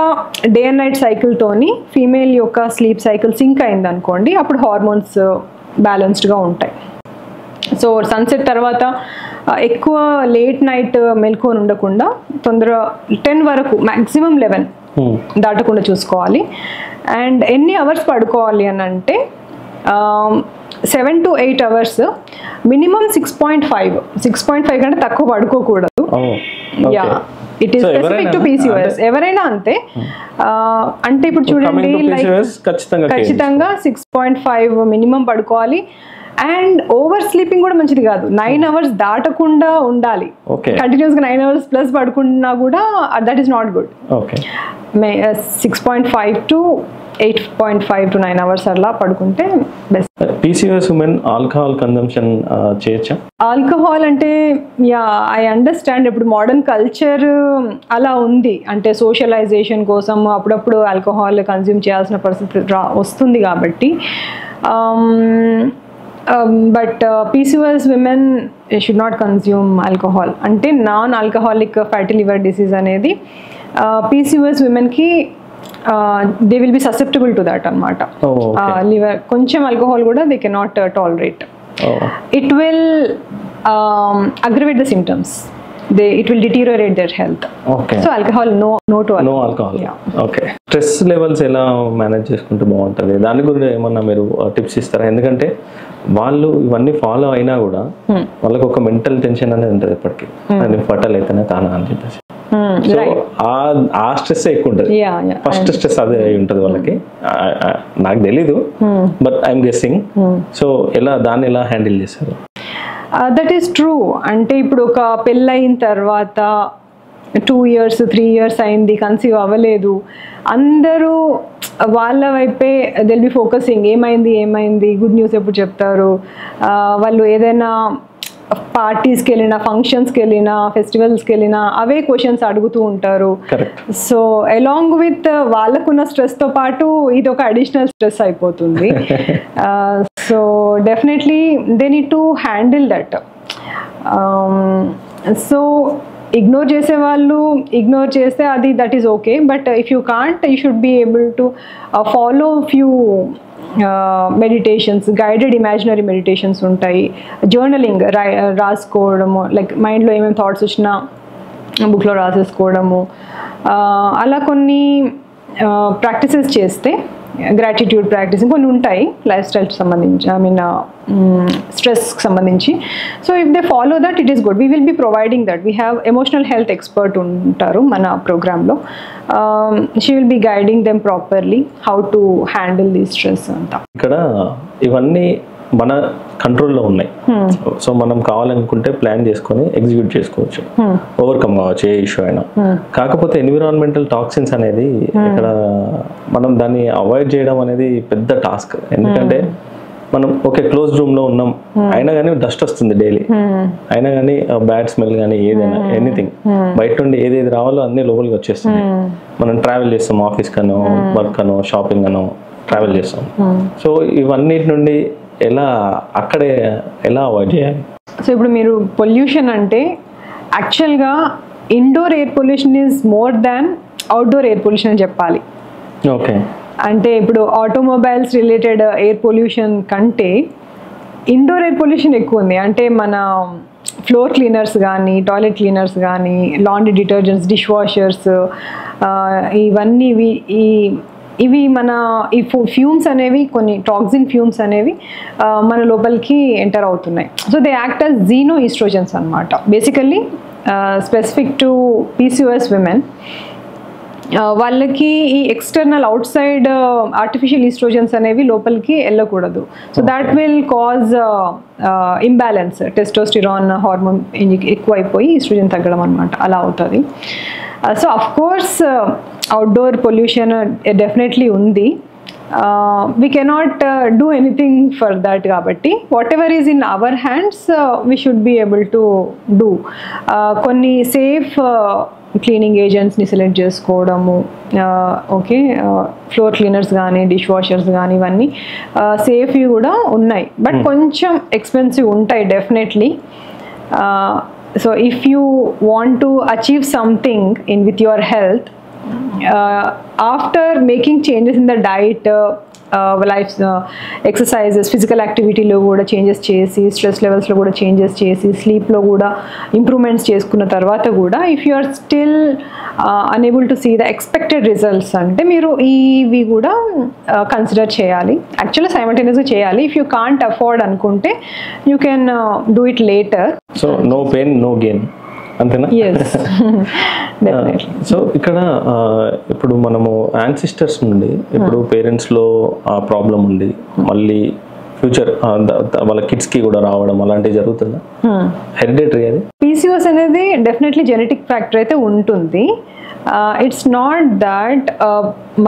డే అండ్ నైట్ సైకిల్తోని ఫీమేల్ యొక్క స్లీప్ సైకిల్ సింక్ అయింది అనుకోండి, అప్పుడు హార్మోన్స్ బ్యాలెన్స్డ్గా ఉంటాయి. సో సన్సెట్ తర్వాత ఎక్కువ లేట్ నైట్ మెల్కొని ఉండకుండా తొందరగా 10 వరకు, మ్యాక్సిమం 11 దాటకుండా చూసుకోవాలి. అండ్ ఎన్ని అవర్స్ పడుకోవాలి అని అంటే 7 to 8 అవర్స్, మినిమం 6.5 కంటే తక్కువ పడుకోకూడదు. Yeah, it is specific to PCOS. ఎవరైనా అంతే. అంటే ఇప్పుడు చూడండి, లైక్ ఖచ్చితంగా 6.5 మినిమం పడుకోవాలి. అండ్ ఓవర్ స్లీపింగ్ కూడా మంచిది కాదు. 9 అవర్స్ దాటకుండా ఉండాలి. కంటిన్యూస్గా 9 అవర్స్ ప్లస్ పడుకున్నా కూడా that is not good. 6.5 to 8.5 to 9 hours అలా పడుకుంటే best. PCOS women alcohol consumption చేయొచ్చా? ఆల్కహాల్ అంటే యా, ఐ అండర్స్టాండ్. ఇప్పుడు మోడర్న్ కల్చర్ అలా ఉంది, అంటే సోషలైజేషన్ కోసం అప్పుడప్పుడు ఆల్కహాల్ కన్జ్యూమ్ చేయాల్సిన పరిస్థితి వస్తుంది కాబట్టి. But PCOS women should not consume alcohol. అంటే non alcoholic fatty liver disease అనేది PCOS విమెన్కి they will be susceptible to that అనమాట. లివర్ కొంచెం ఆల్కహాల్ కూడా they cannot tolerate. It will aggravate the symptoms. It will deteriorate their health. Okay. So alcohol, no to alcohol. No alcohol. Yeah. Okay. Stress levels ఎలా manage చేసుకుంటే బాగుంటుంది, దాని గురించి ఏమన్నా మీరు టిప్స్ ఇస్తారా? ఎందుకంటే వాళ్ళు ఇవన్నీ ఫాలో అయినా కూడా వాళ్ళకి ఒక మెంటల్ టెన్షన్ అనేది ఉంటుంది ఎప్పటికీ, నేను ఫర్టైల్ అయితేనే కానా అని చెప్పేసి. సో ఆ స్ట్రెస్ ఎక్కువ ఉంటుంది. ఫస్ట్ స్ట్రెస్ అదే అయి ఉంటుంది వాళ్ళకి. నాకు తెలీదు, బట్ ఐఎమ్ గెస్సింగ్. సో దాన్ని ఎలా హ్యాండిల్ చేస్తారు? That is true. అంటే ఇప్పుడు ఒక పెళ్ళయిన తర్వాత 2 years 3 years అయింది, కన్సీవ్ అవ్వలేదు, అందరూ వాళ్ళ వైపే దిల్ బి ఫోకసింగ్. ఏమైంది, గుడ్ న్యూస్ ఎప్పుడు చెప్తారు. వాళ్ళు ఏదైనా పార్టీస్కి వెళ్ళినా, ఫంక్షన్స్కి వెళ్ళినా, ఫెస్టివల్స్కి వెళ్ళినా అవే క్వశ్చన్స్ అడుగుతూ ఉంటారు. సో అలాంగ్ విత్ వాళ్ళకున్న స్ట్రెస్తో పాటు ఇది ఒక అడిషనల్ స్ట్రెస్ అయిపోతుంది. So definitely they need to handle that. So ignore చేసే వాళ్ళు ఇగ్నోర్ చేస్తే అది that is okay. But if you can't, you should be able to follow few meditations, guided imaginary meditations ఉంటాయి. జర్నలింగ్ రాసుకోవడము, like మైండ్లో ఏమేమి thoughts వచ్చినా బుక్లో రాసేసుకోవడము, అలా కొన్ని ప్రాక్టీసెస్ చేస్తే, గ్రాటిట్యూడ్ ప్రాక్టీస్ కొన్ని ఉంటాయి లైఫ్ స్టైల్కి సంబంధించి, ఐ మీన్ స్ట్రెస్కి సంబంధించి. So if they follow that, it is good. We will be providing that. We have emotional health expert ఉంటారు మన ప్రోగ్రాంలో. She will be guiding them properly how to handle the stress అంతా. ఇక్కడ ఇవన్నీ మన కంట్రోల్లో ఉన్నాయి. సో మనం కావాలనుకుంటే ప్లాన్ చేసుకొని ఎగ్జిక్యూట్ చేసుకోవచ్చు, ఓవర్కమ్ కావచ్చు ఏ ఇష్యూ అయినా. కాకపోతే ఎన్విరాన్మెంటల్ టాక్సిన్స్ అనేది ఇక్కడ మనం దాన్ని అవాయిడ్ చేయడం అనేది పెద్ద టాస్క్. ఎందుకంటే మనం ఓకే క్లోజ్ రూమ్ లో ఉన్నాం, అయినా కానీ డస్ట్ వస్తుంది డైలీ, అయినా కానీ బ్యాడ్ స్మెల్ కానీ ఏదైనా ఎనీథింగ్ బయట నుండి ఏదేది రావాలో అన్ని లోపలికి వచ్చేస్తుంది. మనం ట్రావెల్ చేస్తాం, ఆఫీస్ కనో, వర్క్ అనో, షాపింగ్ అనో ట్రావెల్ చేస్తాం. సో ఇవన్నిటి నుండి అక్కడే ఎలా అవాయిడ్ చేయాలి? సో ఇప్పుడు మీరు పొల్యూషన్ అంటే యాక్చువల్గా indoor air pollution is more than outdoor air pollution అని చెప్పాలి. ఓకే. అంటే ఇప్పుడు ఆటోమొబైల్స్ రిలేటెడ్ ఎయిర్ పొల్యూషన్ కంటే ఇండోర్ ఎయిర్ పొల్యూషన్ ఎక్కువ ఉంది. అంటే మన ఫ్లోర్ క్లీనర్స్ కానీ, టాయిలెట్ క్లీనర్స్ కానీ, లాండ్రీ డిటర్జెంట్స్, డిష్ వాషర్స్, ఇవన్నీ ఇవి మన ఈ ఫ్యూమ్స్ అనేవి, కొన్ని టాక్సిన్ ఫ్యూమ్స్ అనేవి మన లోపలికి ఎంటర్ అవుతున్నాయి. So they act as xenoestrogens అనమాట. Basically specific to PCOS women, వాళ్ళకి ఈ external outside artificial oestrogens అనేవి లోపలికి వెళ్ళకూడదు. So that will cause imbalance, testosterone hormone ఎక్కువైపోయి ఈస్ట్రోజన్ తగ్గడం అనమాట, అలా అవుతుంది. So of course outdoor pollution definitely ఉంది. We cannot do anything for that కాబట్టి whatever is in our hands we should be able to do. కొన్ని safe cleaning ఏజెంట్స్ని select చేసుకోవడము, ఓకే, ఫ్లోర్ క్లీనర్స్ కానీ, డిష్ వాషర్స్ కానీ, ఇవన్నీ సేఫ్వి కూడా ఉన్నాయి, బట్ కొంచెం ఎక్స్పెన్సివ్ ఉంటాయి definitely. So if you want to achieve something with your health, after making changes in the diet, life exercises, physical యాక్టివిటీలో కూడా చేంజెస్ చేసి, స్ట్రెస్ లెవెల్స్లో కూడా చేంజెస్ చేసి, స్లీప్లో కూడా ఇంప్రూవ్మెంట్స్ చేసుకున్న తర్వాత కూడా if you are still unable to see the expected results అంటే మీరు ఇవి కూడా కన్సిడర్ చేయాలి. యాక్చువల్లీ సైమల్టేనియస్గా చేయాలి. ఇఫ్ యూ కాంట్ అఫోర్డ్ అనుకుంటే you can do it later. So no pain no gain అంతేనా? సో ఇక్కడ ఇప్పుడు మనము యాన్సిస్టర్స్ నుండి ఇప్పుడు పేరెంట్స్లో ఆ ప్రాబ్లం ఉంది, మళ్ళీ ఫ్యూచర్ వాళ్ళ కిడ్స్కి కూడా రావడం అలాంటివి జరుగుతుందా? హెరిడిటరీ అది పీసీఓఎస్ అనేది డెఫినెట్లీ జెనెటిక్ ఫ్యాక్టర్ అయితే ఉంటుంది. ఇట్స్ నాట్ దాట్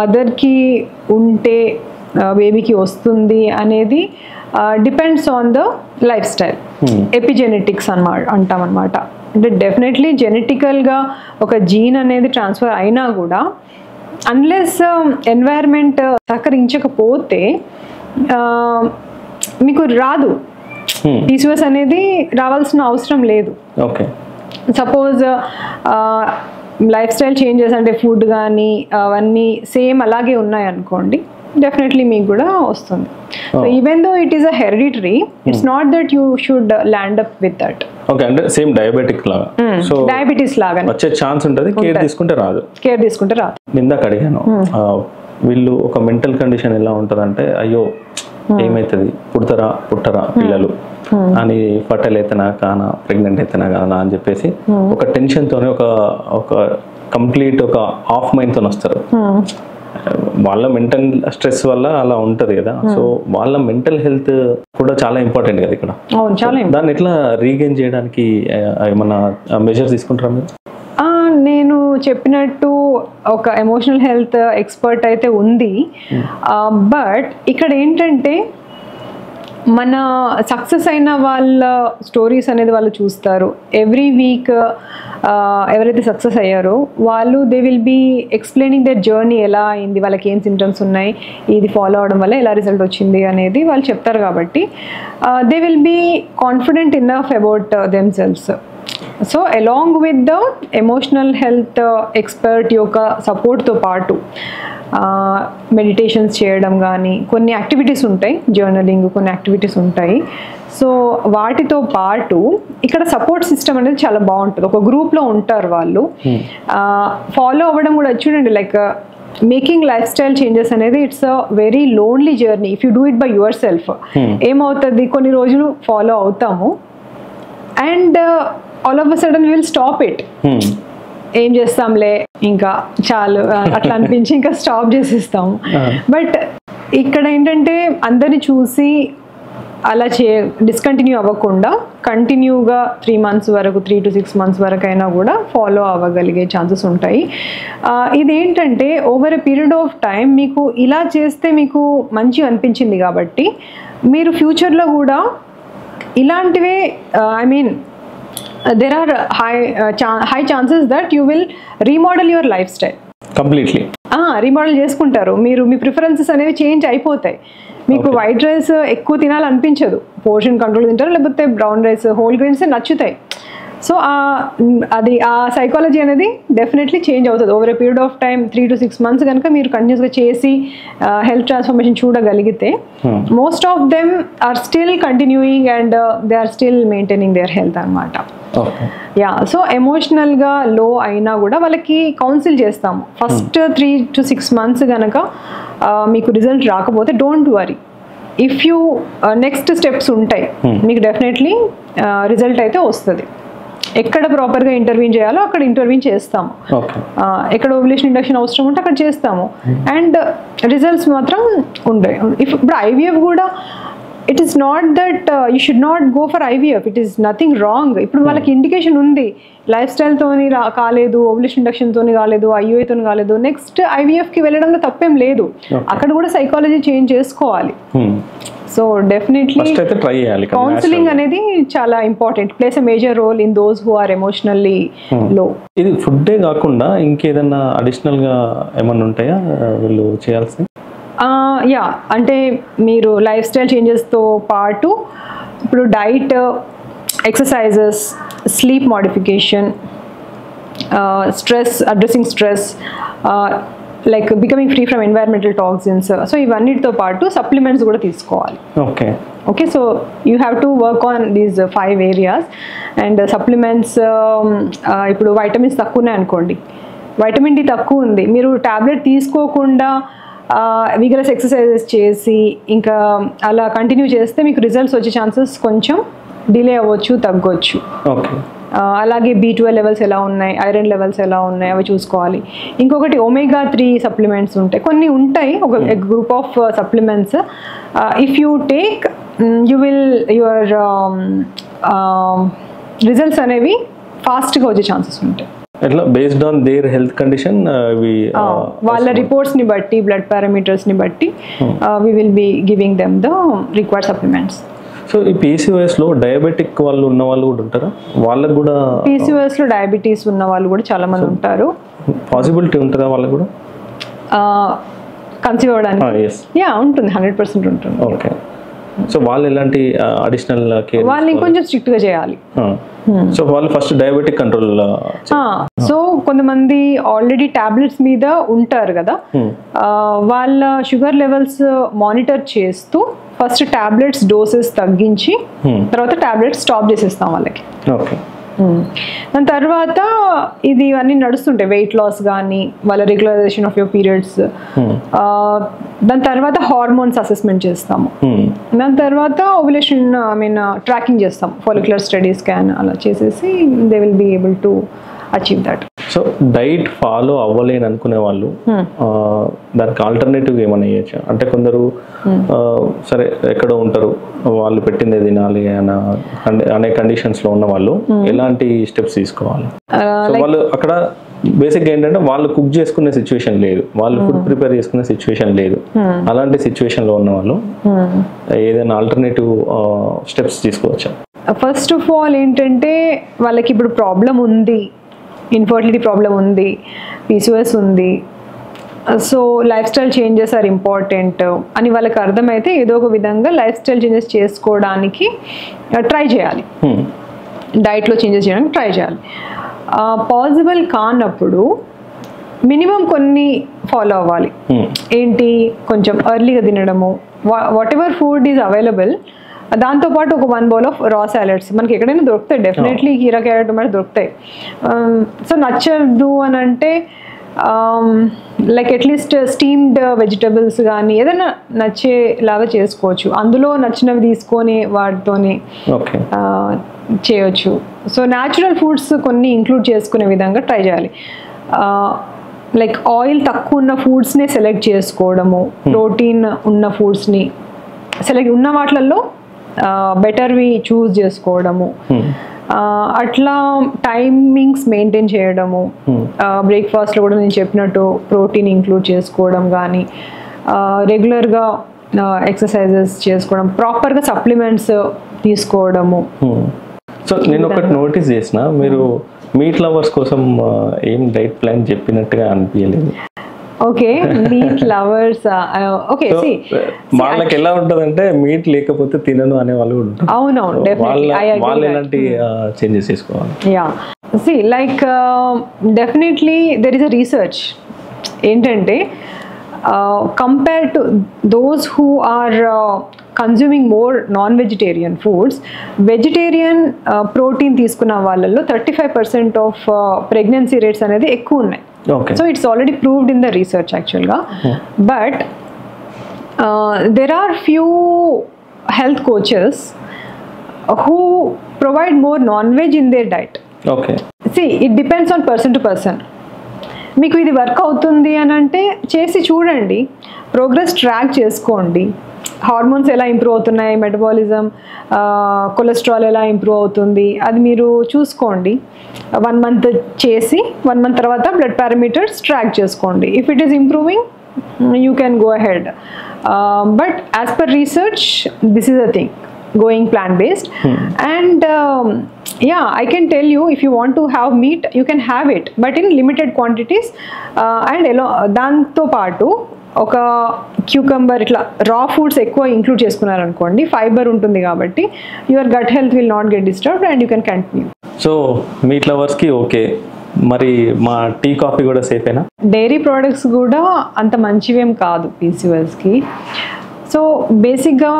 మదర్కి ఉంటే బేబీకి వస్తుంది అనేది depends on the life style, epigenetics అంటాం అనమాట. అంటే డెఫినెట్లీ జెనెటికల్గా ఒక జీన్ అనేది ట్రాన్స్ఫర్ అయినా కూడా అన్లెస్ ఎన్వైర్న్మెంట్ సహకరించకపోతే మీకు రాదు. పీసీఓఎస్ అనేది రావాల్సిన అవసరం లేదు. Okay, suppose life style changes అంటే ఫుడ్ కానీ అవన్నీ సేమ్ అలాగే ఉన్నాయి అనుకోండి, డెఫినెట్లీ మీకు కూడా వస్తుంది. So even though it is a hereditary, it's not that you should land up with that. Okay, అంటే సేమ్ డయాబెటిక్ లాగా, సో డయాబెటీస్ లాగా వచ్చే ఛాన్స్ ఉంటుంది. కేర్ తీసుకుంటే రాదు. ఇందాక అడిగాను, వీళ్ళు ఒక మెంటల్ కండిషన్ ఎలా ఉంటుంది అంటే అయ్యో ఏమైతుంది, పుట్టరా పిల్లలు అని, ఫర్టైల్ అయితేనా కానా, ప్రెగ్నెంట్ అయితేనా కానా అని చెప్పేసి ఒక టెన్షన్ తోనే ఒక కంప్లీట్ ఒక హాఫ్ మైండ్ తో వస్తారు. వాళ్ళ మెంటల్ స్ట్రెస్ వల్ల అలా ఉంటది కదా. సో వాళ్ళ మెంటల్ హెల్త్ కూడా చాలా ఇంపార్టెంట్ కదా ఇక్కడ. దాన్ని ఎట్లా రీగెయిన్ చేయడానికి ఏమన్నా మెజర్స్ తీసుకుంటారా మీరు? నేను చెప్పినట్టు ఒక ఎమోషనల్ హెల్త్ ఎక్స్పర్ట్ అయితే ఉంది. బట్ ఇక్కడ ఏంటంటే మన సక్సెస్ అయిన వాళ్ళ స్టోరీస్ అనేది వాళ్ళు చూస్తారు. ఎవ్రీ వీక్ ఎవరైతే సక్సెస్ అయ్యారో వాళ్ళు they will be explaining their journey, ఎలా అయింది, వాళ్ళకి ఏం సింటమ్స్ ఉన్నాయి, ఇది ఫాలో అవడం వల్ల ఎలా రిజల్ట్ వచ్చింది అనేది వాళ్ళు చెప్తారు. కాబట్టి they will be confident enough about themselves. So along with the emotional health expert యొక్క సపోర్ట్తో పాటు మెడిటేషన్స్ చేయడం కానీ, కొన్ని యాక్టివిటీస్ ఉంటాయి, జర్నలింగ్ కొన్ని యాక్టివిటీస్ ఉంటాయి. సో వాటితో పాటు ఇక్కడ సపోర్ట్ సిస్టమ్ అనేది చాలా బాగుంటుంది. ఒక గ్రూప్లో ఉంటారు వాళ్ళు, ఫాలో అవ్వడం కూడా. చూడండి, like making life style changes అనేది it's a very lonely journey if you do it by yourself. ఏమవుతుంది, కొన్ని రోజులు ఫాలో అవుతాము and all of a sudden will stop it. ఏం చేస్తాంలే ఇంకా చాలు అట్లా అనిపించి ఇంకా స్టాప్ చేసేస్తాము. బట్ ఇక్కడ ఏంటంటే అందరిని చూసి అలా డిస్కంటిన్యూ అవ్వకుండా కంటిన్యూగా 3 months వరకు, 3 to 6 months వరకు అయినా కూడా ఫాలో అవ్వగలిగే ఛాన్సెస్ ఉంటాయి. ఇదేంటంటే over a period of time మీకు ఇలా చేస్తే మీకు మంచిగా అనిపించింది కాబట్టి మీరు ఫ్యూచర్లో కూడా ఇలాంటివే there are high chances that you will remodel your lifestyle completely. Remodel చేసుకుంటారు మీరు. మీ ప్రిఫరెన్సెస్ అనేవి చేంజ్ అయిపోతాయి. మీకు వైట్ రైస్ ఎక్కువ తినాలనిపించదు, పోర్షన్ కంట్రోల్ తింటారు, లేకపోతే బ్రౌన్ రైస్, హోల్ గ్రెయిన్స్ నచ్చుతాయి. సో అది ఆ సైకాలజీ అనేది డెఫినెట్లీ చేంజ్ అవుతుంది over a period of time. 3 to 6 months కనుక మీరు కంటిన్యూస్గా చేసి హెల్త్ ట్రాన్స్ఫర్మేషన్ చూడగలిగితే most of them are still continuing and they are still maintaining their health అనమాట. సో ఎమోషనల్గా లో అయినా కూడా వాళ్ళకి కౌన్సిల్ చేస్తాము. ఫస్ట్ 3 to 6 months కనుక మీకు రిజల్ట్ రాకపోతే don't worry, if you next steps ఉంటాయి, మీకు డెఫినెట్లీ రిజల్ట్ అయితే వస్తుంది. ఎక్కడ ప్రాపర్గా ఇంటర్వ్యూన్ చేయాలో అక్కడ ఇంటర్వ్యూన్ చేస్తాము, ఎక్కడ ఓవ్యులేషన్ ఇండక్షన్ అవసరం ఉంటే అక్కడ చేస్తాము, అండ్ రిజల్ట్స్ మాత్రం ఉంటాయి. ఇప్పుడు ఐవీఎఫ్ కూడా it is not that you should not go for IVF, it is nothing wrong. ఇప్పుడు వాళ్ళకి ఇండికేషన్ ఉంది, లైఫ్ స్టైల్తోని కాలేదు, ఓవ్యులేషన్ ఇండక్షన్తోని కాలేదు, ఐయుఐతో కాలేదు, నెక్స్ట్ ఐవీఎఫ్కి వెళ్ళడంలో తప్పేం లేదు. అక్కడ కూడా సైకాలజీ చేంజ్ చేసుకోవాలి. సో డెఫినెట్లీ కౌన్సిలింగ్ అనేది చాలా important, plays a major role in those who are emotionally low. ఇది ఫుడ్డే కాకుండా ఇంకేదన్నా అడిషనల్ గా ఏమన్నా ఉంటాయా వీళ్ళు చేయాల్సి? అంటే మీరు లైఫ్ స్టైల్ చేంజెస్తో పాటు ఇప్పుడు diet, exercises, sleep modification, stress, addressing stress, like becoming free from environmental toxins. So ఇవన్నిటితో పాటు సప్లిమెంట్స్ కూడా తీసుకోవాలి. Okay, so you have to work on these 5 areas. And supplements, ఇప్పుడు వైటమిన్స్ తక్కువ ఉన్నాయి అనుకోండి, వైటమిన్ డి తక్కువ ఉంది, మీరు టాబ్లెట్ తీసుకోకుండా విగరస్ ఎక్సర్సైజెస్ చేసి ఇంకా అలా కంటిన్యూ చేస్తే మీకు రిజల్ట్స్ వచ్చే ఛాన్సెస్ కొంచెం డిలే అవ్వచ్చు, తగ్గొచ్చు. అలాగే B12 లెవెల్స్ ఎలా ఉన్నాయి, ఐరన్ లెవెల్స్ ఎలా ఉన్నాయి అవి చూసుకోవాలి. ఇంకొకటి omega-3 సప్లిమెంట్స్ ఉంటాయి, కొన్ని ఉంటాయి, ఒక group of supplements. If you take your results అనేవి ఫాస్ట్గా వచ్చే ఛాన్సెస్ ఉంటాయి. ఎట్లా based on their health condition, వాళ్ళ రిపోర్ట్స్ ని బట్టి, బ్లడ్ పారామీటర్స్ ని బట్టి we will be giving them the required supplements. So ఈ PCOS లో డయాబెటిక్ వాళ్ళు ఉన్న వాళ్ళు కూడా ఉంటారా? వాళ్ళకు కూడా PCOS లో డయాబెటీస్ ఉన్న వాళ్ళు కూడా చాలా మంది ఉంటారు. పాసిబిలిటీ ఉంటుందా వాళ్ళకు కూడా కన్సీవ్ అవ్వడానికి? ఉంటుంది, 100% ఉంటుంది. ఓకే, సో వాళ్ళు ఎలాంటి అడిషనల్ కేర్? వాళ్ళు ఇంకొంచెం స్ట్రిక్ట్ గా చేయాలి. సో వాళ్ళు ఫస్ట్ డయాబెటిక్ కంట్రోల్. సో కొంతమంది ఆల్రెడీ టాబ్లెట్స్ మీద ఉంటారు కదా, వాళ్ళ షుగర్ లెవెల్స్ మానిటర్ చేస్తూ ఫస్ట్ టాబ్లెట్స్ డోసెస్ తగ్గించి తర్వాత టాబ్లెట్స్ స్టాప్ చేసేస్తాం వాళ్ళకి. దాని తర్వాత ఇవన్నీ నడుస్తుంటాయి, వెయిట్ లాస్ కానీ వాళ్ళ రెగ్యులరైజేషన్ ఆఫ్ యువర్ పీరియడ్స్. దాని తర్వాత హార్మోన్స్ అసెస్మెంట్ చేస్తాము. దాని తర్వాత ఓవ్యులేషన్ ట్రాకింగ్ చేస్తాం, ఫాలిక్యులర్ స్టడీ స్కాన్ అలా చేసేసి they will be able to achieve that. So diet follow అవ్వలేని అనుకునే వాళ్ళు దానికి ఆల్టర్నేటివ్ ఏమైనా చేయొచ్చు అంటే? కొందరు సరే ఎక్కడో ఉంటారు, వాళ్ళు పెట్టిందే తినాలి అనే కండిషన్స్ లో ఉన్న వాళ్ళు ఎలాంటి స్టెప్స్ తీసుకోవాలి? వాళ్ళు అక్కడ బేసిక్ ఏంటంటే వాళ్ళు కుక్ చేసుకునే సిచ్యువేషన్ లేదు, వాళ్ళు ఫుడ్ ప్రిపేర్ చేసుకునే సిచ్యువేషన్ లేదు. అలాంటి సిచ్యువేషన్ లో ఉన్న వాళ్ళు ఏదైనా ఆల్టర్నేటివ్ స్టెప్స్ తీసుకోవచ్చా? ఫస్ట్ ఆఫ్ ఆల్ ఏంటంటే వాళ్ళకి ఇప్పుడు ప్రాబ్లం ఉంది, ఇన్ఫర్టిలిటీ ప్రాబ్లం ఉంది, PCOS ఉంది, so life style changes are important అని వాళ్ళకి అర్థమైతే ఏదో ఒక విధంగా లైఫ్ స్టైల్ చేంజెస్ చేసుకోవడానికి ట్రై చేయాలి, డైట్లో చేంజెస్ చేయడానికి ట్రై చేయాలి. పాసిబుల్ కానప్పుడు మినిమం కొన్ని ఫాలో అవ్వాలి. ఏంటి, కొంచెం ఎర్లీగా తినడము, what ever food is available, దాంతోపాటు ఒక 1 bowl ఆఫ్ రా సాలెడ్స్ మనకి ఎక్కడైనా దొరుకుతాయి, డెఫినెట్లీ కీరా, క్యారెట్, టొమాటో దొరుకుతాయి. సో నచ్చదు అని అంటే లైక్ అట్లీస్ట్ స్టీమ్డ్ వెజిటబుల్స్ కానీ ఏదైనా నచ్చేలాగా చేసుకోవచ్చు, అందులో నచ్చినవి తీసుకొని వాటితోనే చేయొచ్చు. సో న్యాచురల్ ఫుడ్స్ కొన్ని ఇంక్లూడ్ చేసుకునే విధంగా ట్రై చేయాలి. లైక్ ఆయిల్ తక్కువ ఉన్న ఫుడ్స్నే సెలెక్ట్ చేసుకోవడము, ప్రోటీన్ ఉన్న ఫుడ్స్ని సెలెక్ట్ ఉన్న వాటిల్లో బెటర్వి చూస్ చేసుకోవడము, అట్లా టైమింగ్స్ మెయింటైన్ చేయడము, బ్రేక్ఫాస్ట్లో కూడా నేను చెప్పినట్టు ప్రోటీన్ ఇంక్లూడ్ చేసుకోవడం కానీ, రెగ్యులర్గా ఎక్సర్సైజెస్ చేసుకోవడం, ప్రాపర్గా సప్లిమెంట్స్ తీసుకోవడము. సో నేను ఒకటి నోటీస్ చేసిన, మీరు మీట్ లవర్స్ కోసం ఏం డైట్ ప్లాన్ చెప్పినట్టుగా అనిపించలేదు. ఓకే, మీట్ లవర్స్, ఓకే, వాళ్ళకి ఎలా ఉంటదంటే మీట్ లేకపోతే తినను అనే వాళ్ళు కూడా ఉంటారు. అవునవును, వాళ్ళు ఎలాంటి చేంజెస్ చేసుకోవాలి? Yeah, see like definitely there is a research ఏంటంటే compare to those who are consuming more non-vegetarian foods, vegetarian protein తీసుకున్న వాళ్ళల్లో 35% ఆఫ్ ప్రెగ్నెన్సీ రేట్స్ అనేది ఎక్కువ ఉన్నాయి. So it's already proved in the research actually. But there are few health coaches who provide more non-veg in their diet. See, it depends on person to person. మీకు ఇది work అవుతుంది అని అంటే చేసి చూడండి, ప్రోగ్రెస్ ట్రాక్ చేసుకోండి, hormones ఎలా improve అవుతున్నాయి, మెటబాలిజం, కొలెస్ట్రాల్ ఎలా ఇంప్రూవ్ అవుతుంది అది మీరు చూసుకోండి. 1 month చేసి 1 month తర్వాత బ్లడ్ పారామీటర్స్ ట్రాక్ చేసుకోండి. If it is improving you can go ahead. But as per research this is a thing, going plant-based. And yeah, I can tell you, if you want to have meat, you can have it, but in limited quantities. And దాంతో పాటు ఒక cucumber, ఇట్లా రా foods ఎక్కువ include చేసుకున్నారనుకోండి, fibre ఉంటుంది కాబట్టి your gut health will not get disturbed and you can continue. So meat లవర్స్కి okay, మరి మా టీ కాఫీ కూడా సేఫేనా? డైరీ ప్రోడక్ట్స్ కూడా అంత మంచివేం కాదు పీసీఓఎస్కి. సో బేసిక్గా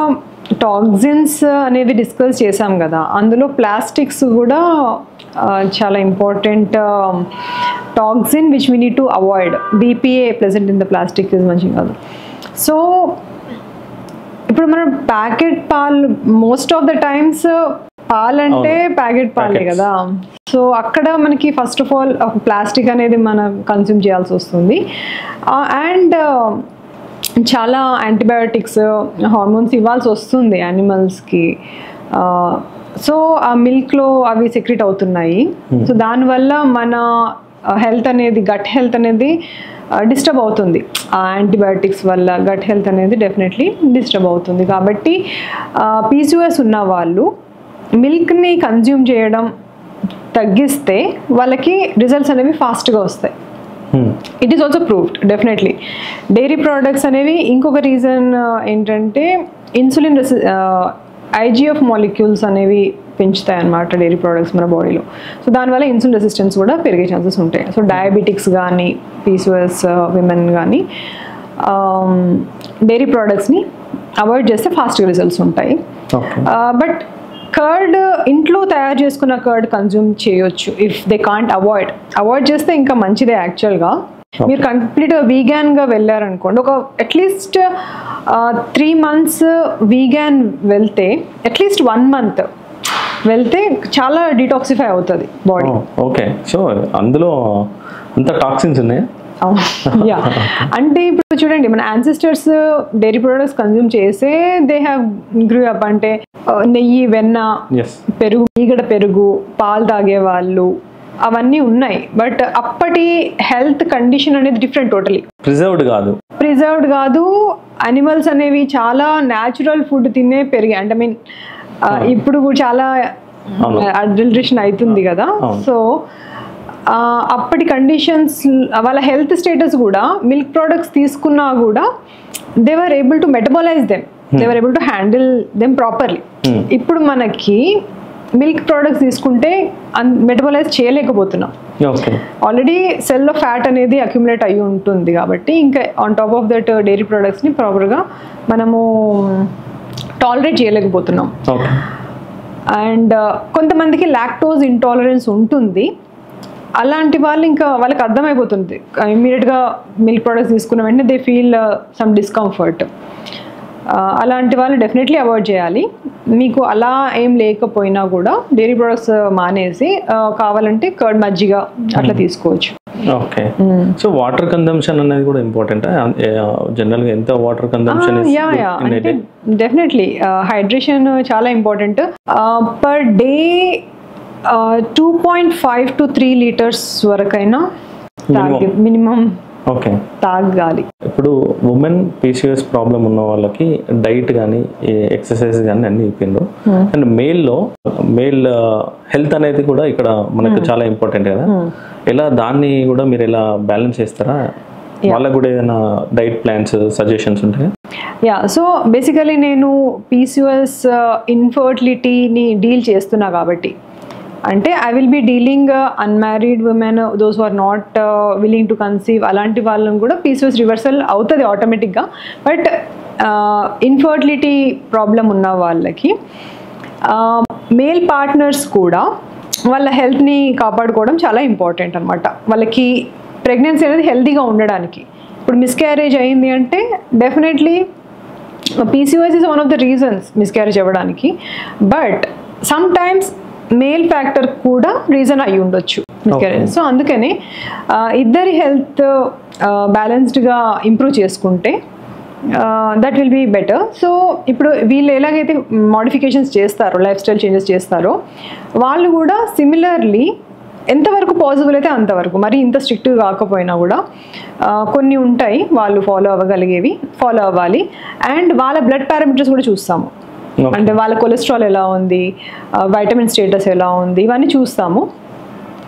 టాక్సిన్స్ అనేవి డిస్కస్ చేసాం కదా, అందులో ప్లాస్టిక్స్ కూడా చాలా important toxin which we need to avoid. BPA present in the plastic is మంచిగా కాదు. సో ఇప్పుడు మనం ప్యాకెట్ పాలు మోస్ట్ ఆఫ్ ద టైమ్స్ పాలంటే ప్యాకెట్ పాలే కదా. సో అక్కడ మనకి ఫస్ట్ ఆఫ్ ఆల్ ప్లాస్టిక్ అనేది మనం కన్స్యూమ్ చేయాల్సి వస్తుంది. అండ్ చాలా యాంటీబయాటిక్స్, హార్మోన్స్ ఇవ్వాల్సి వస్తుంది యానిమల్స్కి. సో ఆ మిల్క్లో అవి సెక్రెట్ అవుతున్నాయి. సో దానివల్ల మన హెల్త్ అనేది, గట్ హెల్త్ అనేది డిస్టర్బ్ అవుతుంది. ఆ యాంటీబయాటిక్స్ వల్ల గట్ హెల్త్ అనేది డెఫినెట్లీ డిస్టర్బ్ అవుతుంది. కాబట్టి పీసీఓఎస్ ఉన్న వాళ్ళు మిల్క్ని కన్జ్యూమ్ చేయడం తగ్గిస్తే వాళ్ళకి రిజల్ట్స్ అనేవి ఫాస్ట్గా వస్తాయి. It is also proved definitely. Dairy products అనేవి ఇంకొక రీజన్ ఏంటంటే ఇన్సులిన్ ఐజీఎఫ్ మాలిక్యూల్స్ అనేవి పెంచుతాయి అన్నమాట డైరీ ప్రోడక్ట్స్ మన బాడీలో. సో దానివల్ల ఇన్సులిన్ రెసిస్టెన్స్ కూడా పెరిగే ఛాన్సెస్ ఉంటాయి. సో డయాబెటిక్స్ కానీ పీసీఓఎస్ విమెన్ కానీ డైరీ ప్రోడక్ట్స్ని అవాయిడ్ చేస్తే ఫాస్ట్గా రిజల్ట్స్ ఉంటాయి. బట్ కర్డ్ ఇంట్లో తయారు చేసుకున్న కర్డ్ కన్జ్యూమ్ చేయొచ్చు ఇఫ్ దే కాంట్ అవాయిడ్ చేస్తే ఇంకా మంచిదే యాక్చువల్గా. మీరు కంప్లీట్గా వీగాన్గా వెళ్ళారనుకోండి, ఒక అట్లీస్ట్ 3 months వీగాన్ వెళ్తే, అట్లీస్ట్ 1 month వెళ్తే చాలా డిటాక్సిఫై అవుతుంది బాడీ. ఓకే, సో అందులో అంత టాక్సిన్స్ ఉన్నాయా? యా, అంటే ఇప్పుడు చూడండి మన యాన్సిస్టర్స్ డైరీ ప్రొడక్ట్స్ కన్జ్యూమ్ చేసే దే హ్యావ్ గ్రూ అప్. అంటే నెయ్యి, వెన్న, పెరుగు, మీగడ పెరుగు, పాలు తాగేవాళ్ళు అవన్నీ ఉన్నాయి. బట్ అప్పటి హెల్త్ కండిషన్ అనేది డిఫరెంట్, టోటలీ ప్రిజర్వ్డ్ కాదు. అనిమల్స్ అనేవి చాలా న్యాచురల్ ఫుడ్ తినే పెరిగాయి. అంటే ఐ మీన్ ఇప్పుడు చాలా అడల్టరేషన్ అవుతుంది కదా. సో అప్పటి కండిషన్స్, వాళ్ళ హెల్త్ స్టేటస్ కూడా మిల్క్ ప్రోడక్ట్స్ తీసుకున్నా కూడా they were able to metabolise them, they were able to handle them properly. ఇప్పుడు మనకి మిల్క్ ప్రోడక్ట్స్ తీసుకుంటే మెటబాలైజ్ చేయలేకపోతున్నాం. ఆల్రెడీ సెల్లో ఫ్యాట్ అనేది అక్యుములేట్ అయ్యి ఉంటుంది కాబట్టి ఇంకా on top of that dairy ప్రోడక్ట్స్ని ప్రాపర్గా మనము టాలరేట్ చేయలేకపోతున్నాం. అండ్ కొంతమందికి లాక్టోజ్ ఇంటాలరెన్స్ ఉంటుంది. అలాంటి వాళ్ళు ఇంకా వాళ్ళకి అర్థమైపోతుంది, ఇమ్మీడియట్గా మిల్క్ ప్రోడక్ట్స్ తీసుకున్న వెంటనే దే ఫీల్ సమ్ డిస్కంఫర్ట్. అలాంటి వాళ్ళు డెఫినెట్లీ అవాయిడ్ చేయాలి. మీకు అలా ఏం లేకపోయినా కూడా డైరీ ప్రొడక్ట్స్ మానేసి కావాలంటే కర్డ్, మజ్జిగ అట్లా తీసుకోవచ్చు. ఓకే, సో వాటర్ కన్జంప్షన్ అనేది కూడా ఇంపార్టెంట్. జనరల్గా ఎంత వాటర్ కన్జంప్షన్? అంటే డెఫినెట్లీ హైడ్రేషన్ చాలా important. Per day 2.5 to 3 liters వరకైనా మినిమం తాగాలి. ఇప్పుడు ఉమెన్ పీసీఓఎస్ ప్రాబ్లం ఉన్న వాళ్ళకి డైట్ కానీ ఎక్సర్సైజ్ కానీ అన్ని ఇప్పిండ్రు. అండ్ మేల్ హెల్త్ అనేది కూడా ఇక్కడ మనకు చాలా ఇంపార్టెంట్ కదా. ఎలా దాన్ని కూడా మీరు ఎలా బ్యాలెన్స్ చేస్తారా? వాళ్ళకు కూడా ఏదైనా డైట్ ప్లాన్స్, సజెషన్స్ ఉంటాయా? యా, సో బేసికలీ నేను పీసీఓఎస్ ఇన్ఫర్టిలిటీని డీల్ చేస్తున్నా కాబట్టి, అంటే I will be dealing unmarried women, those who are not willing to conceive, అలాంటి వాళ్ళని కూడా పీసీఓఎస్ రివర్సల్ అవుతుంది ఆటోమేటిక్గా. బట్ ఇన్ఫర్టిలిటీ ప్రాబ్లం ఉన్న వాళ్ళకి మేల్ పార్ట్నర్స్ కూడా వాళ్ళ హెల్త్ని కాపాడుకోవడం చాలా ఇంపార్టెంట్ అనమాట. వాళ్ళకి ప్రెగ్నెన్సీ అనేది హెల్తీగా ఉండడానికి. ఇప్పుడు మిస్క్యారేజ్ అయింది అంటే definitely PCOS is one of the reasons miscarriage అవ్వడానికి. But some times male factor కూడా రీజన్ అయి ఉండొచ్చు మిస్క్యారేజ్. సో అందుకని ఇద్దరి హెల్త్ బ్యాలెన్స్డ్గా ఇంప్రూవ్ చేసుకుంటే that will be better. So ఇప్పుడు వీళ్ళు ఎలాగైతే మోడిఫికేషన్స్ చేస్తారో, లైఫ్ స్టైల్ చేంజెస్ చేస్తారో, వాళ్ళు కూడా సిమిలర్లీ ఎంతవరకు పాసిబుల్ అయితే అంతవరకు, మరి ఇంత స్ట్రిక్ట్ కాకపోయినా కూడా కొన్ని ఉంటాయి వాళ్ళు ఫాలో అవ్వగలిగేవి ఫాలో అవ్వాలి. అండ్ వాళ్ళ బ్లడ్ పారామీటర్స్ కూడా చూస్తాము. అంటే వాళ్ళ కొలెస్ట్రాల్ ఎలా ఉంది, వైటమిన్ స్టేటస్ ఎలా ఉంది, ఇవన్నీ చూస్తాము.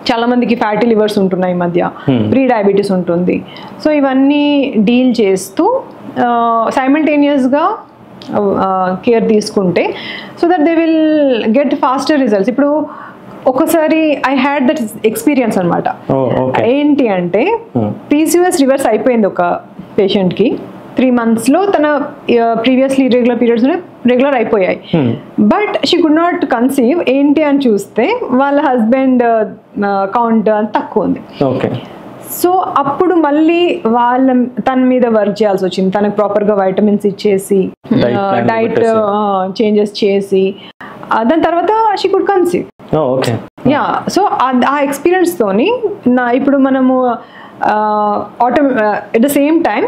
చాలామందికి ఫ్యాటీ లివర్స్ ఉంటున్నాయి ఈ మధ్య, ప్రీ డయాబెటీస్ ఉంటుంది. సో ఇవన్నీ డీల్ చేస్తూ సైమల్టేనియస్గా కేర్ తీసుకుంటే so that they will get faster results. ఇప్పుడు ఒకసారి ఐ హ్యాడ్ దట్ ఎక్స్పీరియన్స్ అనమాట. ఓకే. ఏంటి అంటే పీసీఓఎస్ రివర్స్ అయిపోయింది ఒక పేషెంట్కి 3 monthsలో. తన ప్రీవియస్లీ ఇర్రెగ్యులర్ పీరియడ్స్ రెగ్యులర్ అయిపోయాయి, but she could not conceive. ఏంటి అని చూస్తే వాళ్ళ హస్బెండ్ కౌంట్ తక్కువ ఉంది. ఓకే. సో అప్పుడు మళ్ళీ తన మీద వర్క్ చేయాల్సి వచ్చింది. తనకు ప్రాపర్గా వైటమిన్స్ ఇచ్చేసి డైట్ చేంజెస్ చేసి దాని తర్వాత she could conceive. Yeah, so ఆ ఎక్స్పీరియన్స్ తోని ఇప్పుడు మనము at the same time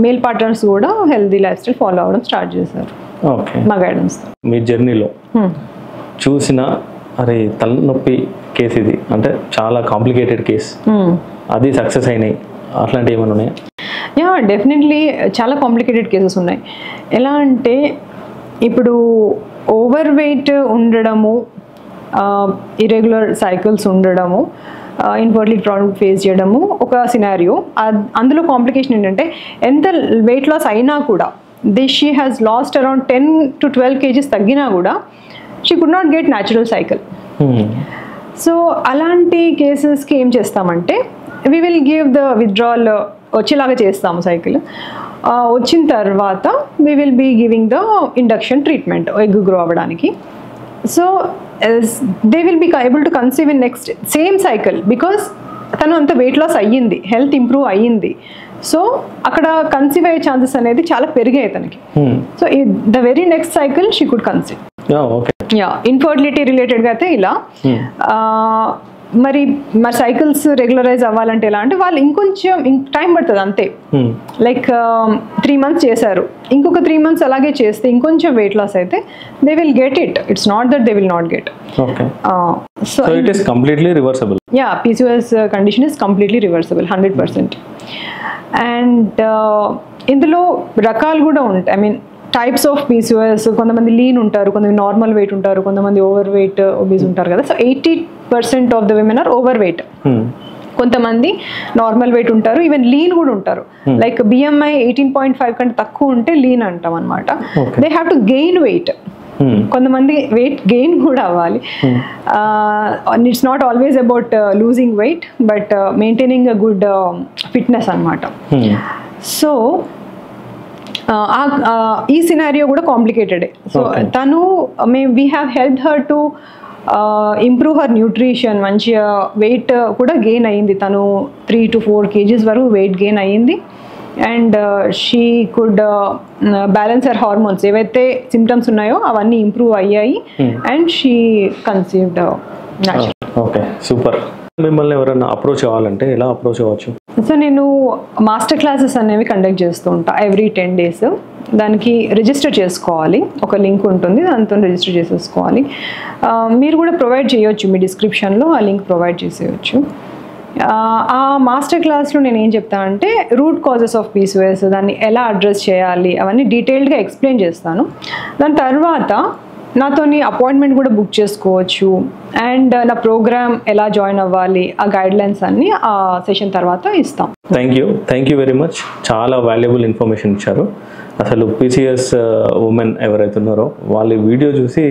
male partners కూడా హెల్దీ లైఫ్ స్టైల్ ఫాలో అవ్వడం స్టార్ట్ చేశారు మా గైడెన్స్. మీ జర్నీలో చూసిన అరే తలనొప్పి కేసు ఇది అంటే చాలా కాంప్లికేటెడ్ కేసు, అది సక్సెస్ అయినాయి అట్లాంటివి ఏమైనా ఉన్నాయా? యా, డెఫినెట్లీ చాలా కాంప్లికేటెడ్ కేసెస్ ఉన్నాయి. ఎలా అంటే ఇప్పుడు ఓవర్ వెయిట్ ఉండడము, ఇర్రెగ్యులర్ సైకిల్స్ ఉండడము, ఇన్ఫర్టిలిటీ ప్రాబ్లమ్ ఫేస్ చేయడము ఒక సినారియో. అందులో కాంప్లికేషన్ ఏంటంటే ఎంత వెయిట్ లాస్ అయినా కూడా she has lost around 10 to 12 kgs తగ్గినా కూడా she could not get natural cycle. So అలాంటి కేసెస్కి ఏం చేస్తామంటే we will give the withdrawal వచ్చేలాగా చేస్తాము సైకిల్. వచ్చిన తర్వాత we will be giving the induction treatment egg grow అవ్వడానికి. So they will be able to conceive in next same cycle because తను అంత వెయిట్ లాస్ అయ్యింది, హెల్త్ ఇంప్రూవ్ అయ్యింది. So అక్కడ కన్సీవ్ అయ్యే ఛాన్సెస్ అనేది చాలా పెరిగాయి తనకి. So the very next cycle she could conceive. Yeah, infertility రిలేటెడ్గా అయితే ఇలా. మరి సైకిల్స్ రెగ్యులరైజ్ అవ్వాలంటే ఎలా అంటే వాళ్ళు ఇంకొంచెం టైం పడుతుంది అంతే. లైక్ 3 months చేశారు, ఇంకొక 3 months అలాగే చేస్తే ఇంకొంచెం వెయిట్ లాస్ అయితే they will get it. It's not that they will not get. So it is completely reversible. Yeah, PCOS condition is completely reversible 100%. And ఇందులో రకాలు కూడా ఉంటాయి. I mean types of PCOS. కొంతమంది lean ఉంటారు, కొంతమంది normal weight ఉంటారు, కొంతమంది over weight obese ఉంటారు కదా. So 80% of the women are overweight. కొంతమంది నార్మల్ వెయిట్ ఉంటారు, ఈవెన్ లీన్ కూడా ఉంటారు. లైక్ బిఎంఐ 18.5 కంటే తక్కువ ఉంటే లీన్ అంటాం అనమాట. They have to gain weight. కొంతమంది వెయిట్ గెయిన్ కూడా అవ్వాలి. It's not always about losing weight but maintaining a good fitness అనమాట. సో ఈ సినారియో కూడా కాంప్లికేటెడ్. సో తను we have helped her to improve her nutrition. మంచిగా వెయిట్ కూడా gain అయ్యింది. తను 3 to 4 kgs వరకు వెయిట్ గెయిన్ అయ్యింది. And she could balance her hormones. ఏవైతే సిమ్టమ్స్ ఉన్నాయో అవన్నీ ఇంప్రూవ్ అయ్యాయి and she conceived natural. Okay, super. మిమ్మల్ని ఎవరైనా అప్రోచ్ అవ్వాలంటే ఎలా అప్రోచ్ అవ్వచ్చు? సో నేను మాస్టర్ క్లాసెస్ అనేవి కండక్ట్ చేస్తూ ఉంటా ఎవ్రీ 10 days. దానికి రిజిస్టర్ చేసుకోవాలి, ఒక లింక్ ఉంటుంది, దాంతో రిజిస్టర్ చేసేసుకోవాలి. మీరు కూడా ప్రొవైడ్ చేయొచ్చు, మీ డిస్క్రిప్షన్లో ఆ లింక్ ప్రొవైడ్ చేసేయచ్చు. ఆ మాస్టర్ క్లాస్లో నేను ఏం చెప్తానంటే రూట్ కాజెస్ ఆఫ్ పీసీఓఎస్, దాన్ని ఎలా అడ్రస్ చేయాలి అవన్నీ డీటెయిల్డ్గా ఎక్స్ప్లెయిన్ చేస్తాను. దాని తర్వాత నాతోని అపాయింట్మెంట్ కూడా బుక్ చేసుకోవచ్చు. అండ్ నా ప్రోగ్రామ్ ఎలా జాయిన్ అవ్వాలి ఆ గైడ్లైన్స్ అన్నీ ఆ సెషన్ తర్వాత ఇస్తాం. Thank you very much. చాలా వాల్యుబుల్ ఇన్ఫర్మేషన్ ఇచ్చారు. అసలు పీసీఎస్ ఉమెన్ ఎవరైతే ఉన్నారో వాళ్ళు వీడియో చూసి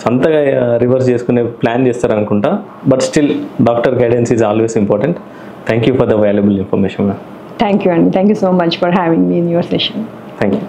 సొంతగా రివర్స్ చేసుకునే ప్లాన్ చేస్తారు అనుకుంటా, but still doctor guidance is always important. Thank you for the valuable information. Thank you అండి. Thank you so much for having me in your session. Thank you.